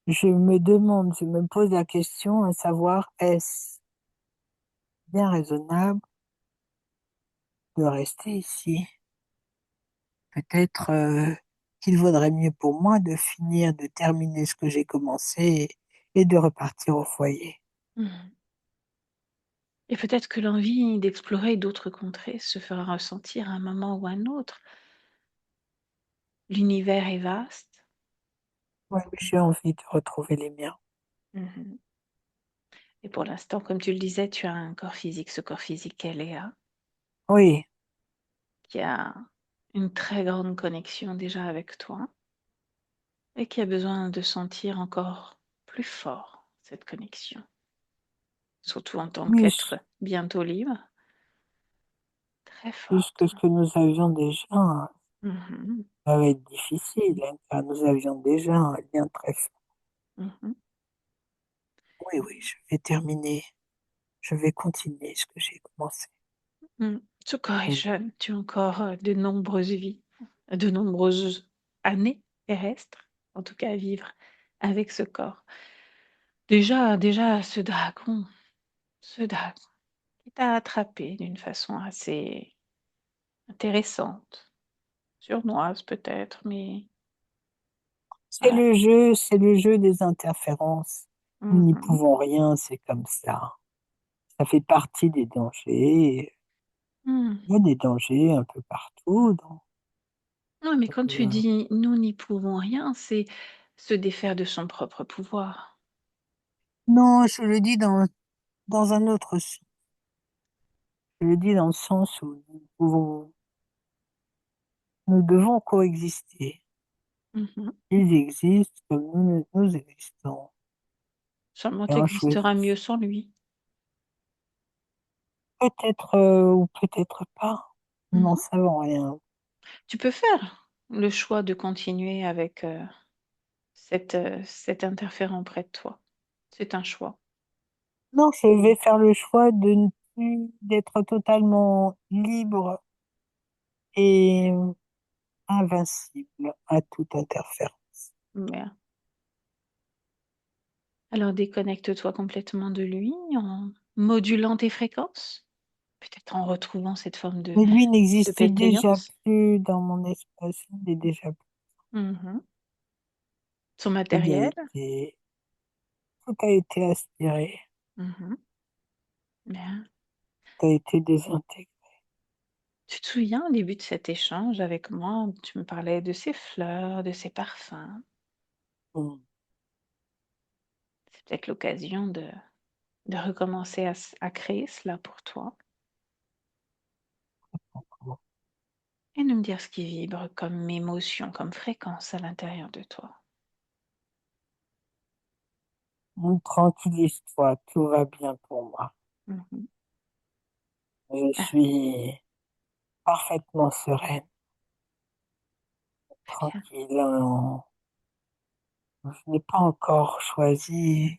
je me demande, je me pose la question à savoir, est-ce bien raisonnable de rester ici? Peut-être qu'il vaudrait mieux pour moi de finir, de terminer ce que j'ai commencé et de repartir au foyer. Mmh. Et peut-être que l'envie d'explorer d'autres contrées se fera ressentir à un moment ou à un autre. L'univers est vaste. Oui, j'ai envie de retrouver les miens. Mmh. Et pour l'instant, comme tu le disais, tu as un corps physique. Ce corps physique est Léa, Oui, qui a une très grande connexion déjà avec toi et qui a besoin de sentir encore plus fort cette connexion, surtout en tant plus, qu'être bientôt libre, très plus forte. que ce que nous avions déjà, hein. Mmh. Ça va être difficile, hein, car nous avions déjà un lien très fort. Mmh. Oui, oui, je vais terminer, je vais continuer ce que j'ai commencé. Mmh. Ce corps est Oui, jeune, tu as encore, de nombreuses vies, de nombreuses années terrestres, en tout cas à vivre avec ce corps. Déjà ce dragon qui t'a attrapé d'une façon assez intéressante, sournoise peut-être, mais voilà. c'est le jeu des interférences. Nous n'y Mmh. pouvons rien, c'est comme ça. Ça fait partie des dangers. Mmh. Il y a des dangers un peu partout. Non, mais quand tu Euh, dis: «Nous n'y pouvons rien», c'est se défaire de son propre pouvoir. non, je le dis dans un autre sens. Je le dis dans le sens où nous devons coexister. Mmh. Ils existent comme nous existons. Seulement Et on tu existeras choisit mieux sans lui. peut-être ou peut-être pas. Nous n'en Mmh. savons rien. Tu peux faire le choix de continuer avec, cet interférent près de toi. C'est un choix. Non, je vais faire le choix de ne plus d'être totalement libre et invincible à toute interférence. Bien. Alors déconnecte-toi complètement de lui en modulant tes fréquences, peut-être en retrouvant cette forme de Mais lui de n'existe déjà bienveillance. plus dans mon espace. Il n'est déjà plus. Mmh. Son Il a matériel. été, tout a été aspiré, Mmh. Bien. tout a été désintégré. Tu te souviens, au début de cet échange avec moi, tu me parlais de ces fleurs, de ces parfums. Mm. C'est peut-être l'occasion de recommencer à créer cela pour toi et de me dire ce qui vibre comme émotion, comme fréquence à l'intérieur de toi. Tranquillise-toi, tout va bien pour moi. Mmh. Je Ah, suis parfaitement sereine, très bien. tranquille. Je n'ai pas encore choisi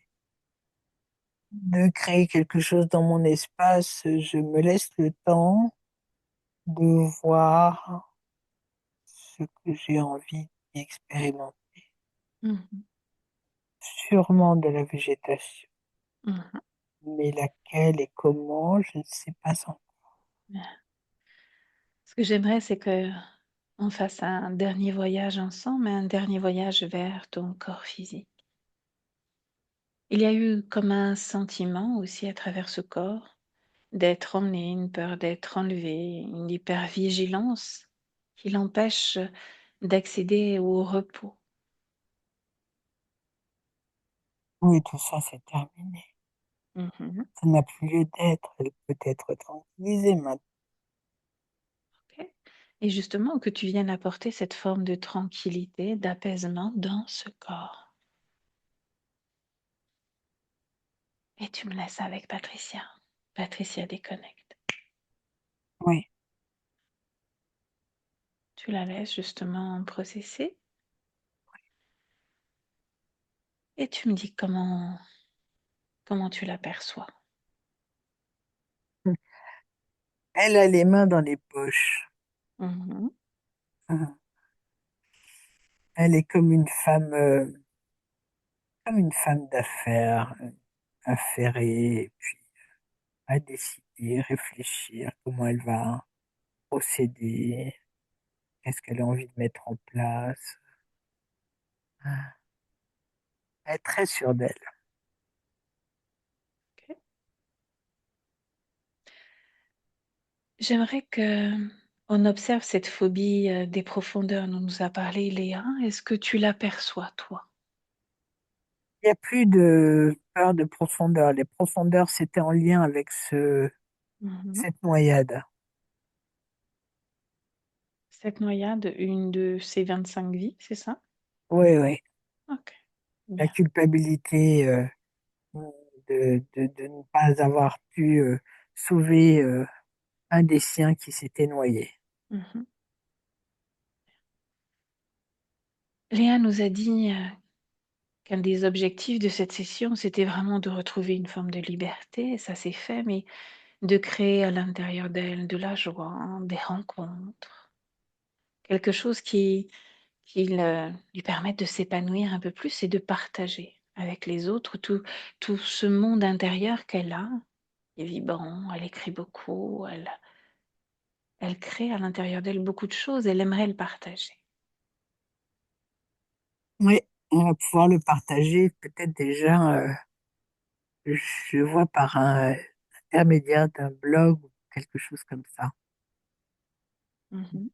de créer quelque chose dans mon espace. Je me laisse le temps de voir ce que j'ai envie d'expérimenter. Mmh. Sûrement de la végétation, Mmh. mais laquelle et comment, je ne sais pas encore. Ce que j'aimerais, c'est qu'on on fasse un dernier voyage ensemble, un dernier voyage vers ton corps physique. Il y a eu comme un sentiment aussi à travers ce corps d'être emmené, une peur d'être enlevé, une hypervigilance qui l'empêche d'accéder au repos. Oui, tout ça, c'est terminé. Mhm. Ça n'a plus lieu d'être. Elle peut être tranquillisée maintenant. Ok. Et justement, que tu viennes apporter cette forme de tranquillité, d'apaisement dans ce corps. Et tu me laisses avec Patricia. Patricia déconnecte. Oui. Tu la laisses justement processer et tu me dis comment tu l'aperçois. Elle a les mains dans les poches. Mhm. Hein. Elle est comme une femme d'affaires, affairée, et puis à décider, réfléchir comment elle va procéder, qu'est-ce qu'elle a envie de mettre en place. Ah, elle est très sûre d'elle. Ok. J'aimerais que on observe cette phobie des profondeurs dont nous a parlé Léa. Est-ce que tu l'aperçois, toi? Il n'y a plus de peur de profondeur. Les profondeurs, c'était en lien avec Mhm. cette noyade. Cette noyade, une de ces 25 vies, c'est ça? Oui, oui. Ok, La bien. culpabilité de ne pas avoir pu sauver un des siens qui s'était noyé. Mhm. Léa nous a dit qu'un des objectifs de cette session, c'était vraiment de retrouver une forme de liberté, ça s'est fait, mais de créer à l'intérieur d'elle de la joie, des rencontres, quelque chose qui lui permette de s'épanouir un peu plus et de partager avec les autres tout ce monde intérieur qu'elle a, qui est vibrant, elle écrit beaucoup, elle crée à l'intérieur d'elle beaucoup de choses, elle aimerait le partager. Oui, on va pouvoir le partager peut-être déjà, je vois par un intermédiaire d'un blog ou quelque chose comme ça. Mhm,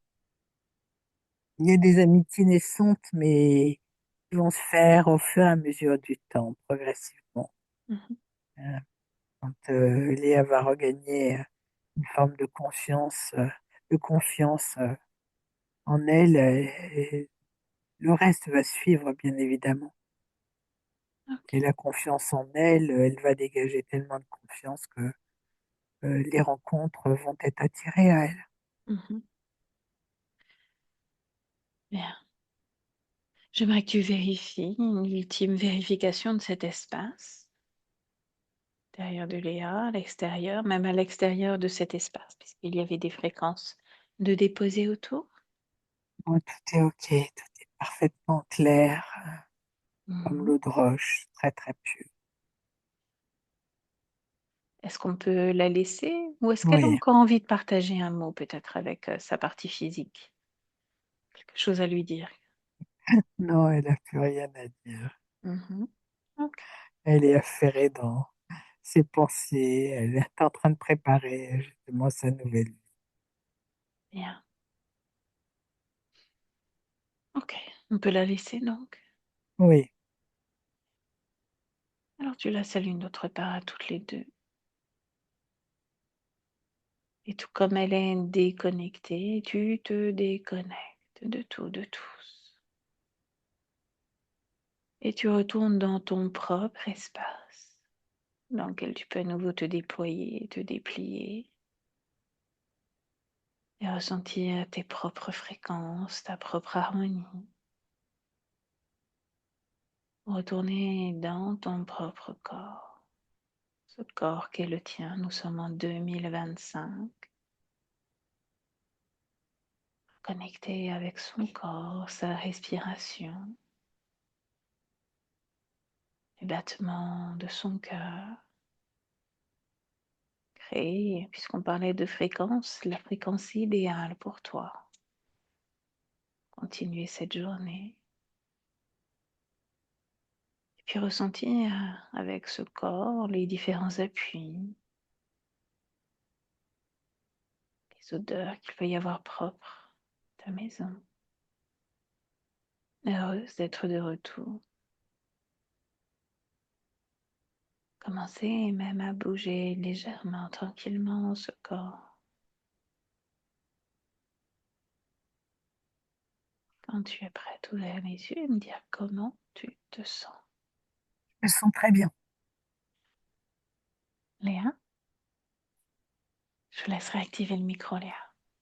Il y a des amitiés naissantes, mais qui vont se faire au fur et à mesure du temps, progressivement. mhm, Euh, Quand Léa va regagner une forme de confiance en elle, le reste va suivre, bien évidemment. ok, Et la confiance en elle, elle va dégager tellement de confiance que les rencontres vont être attirées à elle. mhm, bien. J'aimerais que tu vérifies une ultime vérification de cet espace, l'intérieur de Léa, à l'extérieur, même à l'extérieur de cet espace, puisqu'il y avait des fréquences de déposer autour. Bon, tout est OK, tout est parfaitement clair, comme Mhm. l'eau de roche, très très pure. Est-ce qu'on peut la laisser ou est-ce qu'elle a Oui, encore envie de partager un mot peut-être avec sa partie physique? Quelque chose à lui dire. non, elle n'a plus rien à dire. Mhm. Ok, Elle est affairée dans ses pensées, elle est en train de préparer justement sa nouvelle vie. bien. Ok, on peut la laisser donc. Oui, Alors tu la salues d'autre part à toutes les deux. Et tout comme elle est déconnectée, tu te déconnectes de tout, de tous. Et tu retournes dans ton propre espace, dans lequel tu peux à nouveau te déployer, te déplier, et ressentir tes propres fréquences, ta propre harmonie. Retourner dans ton propre corps, ce corps qui est le tien. Nous sommes en 2025, connecté avec son corps, sa respiration, les battements de son cœur. Créer, puisqu'on parlait de fréquence, la fréquence idéale pour toi. continuer cette journée. Et puis ressentir avec ce corps les différents appuis, les odeurs qu'il peut y avoir propres à ta maison. Heureuse d'être de retour. Commencez même à bouger légèrement, tranquillement ce corps. Quand tu es prête, ouvrir les yeux et me dire comment tu te sens. Je me sens très bien. Léa, je vous laisse réactiver le micro, Léa.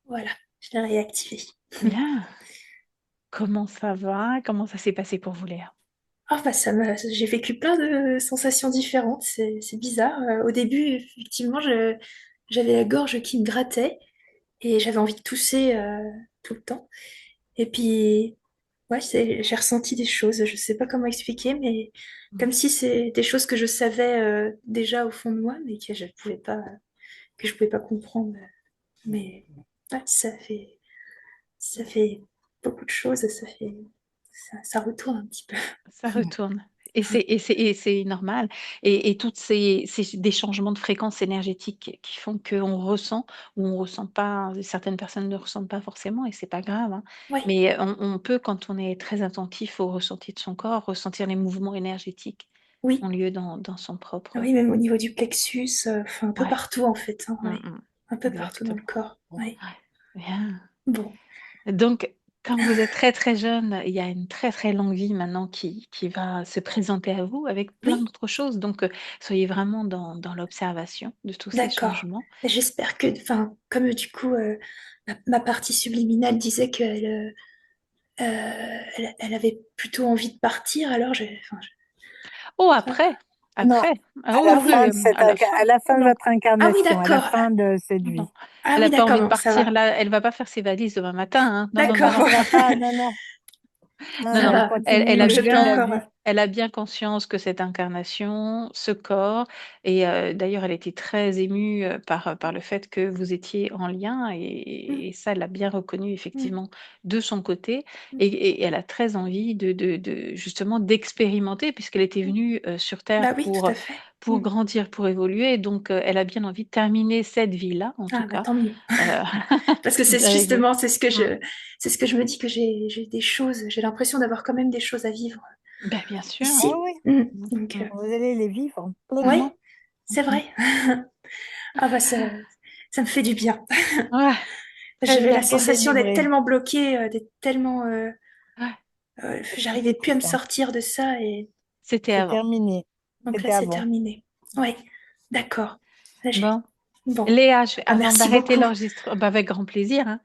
Voilà, je l'ai réactivé. Bien. Comment ça va? Comment ça s'est passé pour vous, Léa? Ah bah j'ai vécu plein de sensations différentes, c'est bizarre. Au début, effectivement, j'avais la gorge qui me grattait et j'avais envie de tousser tout le temps. Et puis, ouais, j'ai ressenti des choses, je sais pas comment expliquer, mais comme si c'est des choses que je savais déjà au fond de moi, mais que je pouvais pas comprendre. Mais ouais, ça fait beaucoup de choses, ça retourne un petit peu. Ça retourne. Et c'est normal. Et toutes c'est des changements de fréquence énergétique qui font qu'on ressent ou on ressent pas. Certaines personnes ne ressentent pas forcément et c'est pas grave, hein. Ouais, Mais on peut, quand on est très attentif au ressenti de son corps, ressentir les mouvements énergétiques qui ont oui. lieu dans son Ah propre. oui, même au niveau du plexus, enfin un peu Ouais. partout en fait, hein, Mm, ouais. mm. Un peu partout dans le Exactement. corps. Ouais. Ouais. Bien. Bon, Donc, comme vous êtes très très jeune, il y a une très très longue vie maintenant qui va se présenter à vous avec plein oui, d'autres choses. Donc, soyez vraiment dans l'observation de tous ces d'accord. changements. J'espère que, enfin, comme du coup, ma partie subliminale disait elle avait plutôt envie de partir, alors Oh, ça- après, Non, après. Ah à oui, la Ah oui, oui, fin oui, de cette à la fin. à la Oh fin de non, votre ah oui, incarnation, à la d'accord. fin de cette non, vie. non. Ah Elle oui, n'a pas d'accord, envie de bon, ça partir va. là. Elle va pas faire ses valises demain matin, hein. Non, non, non, Non, D'accord, non. elle va pas, non, non, non, Non, ça non, non, elle va. elle continue Donc a de je peux vivre bien, la vie. encore. elle a bien conscience que cette incarnation, ce corps, et d'ailleurs, elle était très émue par le fait que vous étiez en lien, Mm, et ça, elle l'a bien reconnu mm, effectivement de son côté, mm. et elle a très envie justement d'expérimenter, puisqu'elle était venue sur Terre Bah oui, tout à fait. pour Mm. grandir, pour évoluer, donc elle a bien envie de terminer cette vie-là, en tout Ah bah cas, tant mieux. euh, Parce que c'est avec vous. justement, Mm. c'est ce que je me dis que j'ai des choses, j'ai l'impression d'avoir quand même des choses à vivre Ben, bien sûr. Oui, ici. oui, Mm. Mm, Donc, mm, vous allez les vivre ouais, pleinement. c'est vrai. Ah bah ça me fait du bien. ouais, très J'avais la bien. C'est sensation d'être délivré, tellement bloquée, d'être tellement, Ouais. c'est j'arrivais plus à me ça. sortir de ça et C'était C'est avant. terminé. donc là C'était c'est avant. terminé. Ouais, d'accord. Là, Bon, bon, Léa, ah, avant merci d'arrêter beaucoup. l'enregistrement, bah, avec grand plaisir, hein.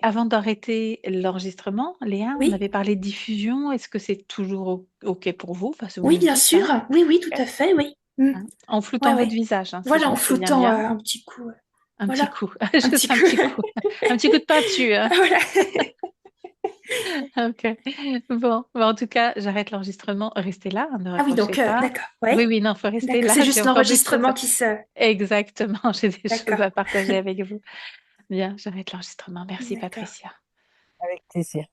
Avant d'arrêter l'enregistrement, Léa, on Oui, avait parlé de diffusion. Est-ce que c'est toujours OK pour vous? Enfin, vous oui, me bien dites, sûr. hein. Oui, oui, tout Ok. à fait, oui. Mm. Hein. En Ouais, floutant votre ouais. visage, hein, si je Voilà, me en souviens floutant bien. un petit coup. Un petit Voilà, coup, un petit juste un coup. petit coup, un petit coup de peinture, hein. Ah, voilà. Ok. Bon, bah, en tout cas, j'arrête l'enregistrement. Restez là, hein, ne Ah oui, raccrochez donc, pas. d'accord, Oui, ouais. oui, non, faut rester D'accord, là. c'est J'ai juste encore des choses. l'enregistrement qui se... Exactement, j'ai des choses D'accord, à partager avec vous. Bien, j'arrête l'enregistrement. Merci, d'accord. Patricia. Avec plaisir.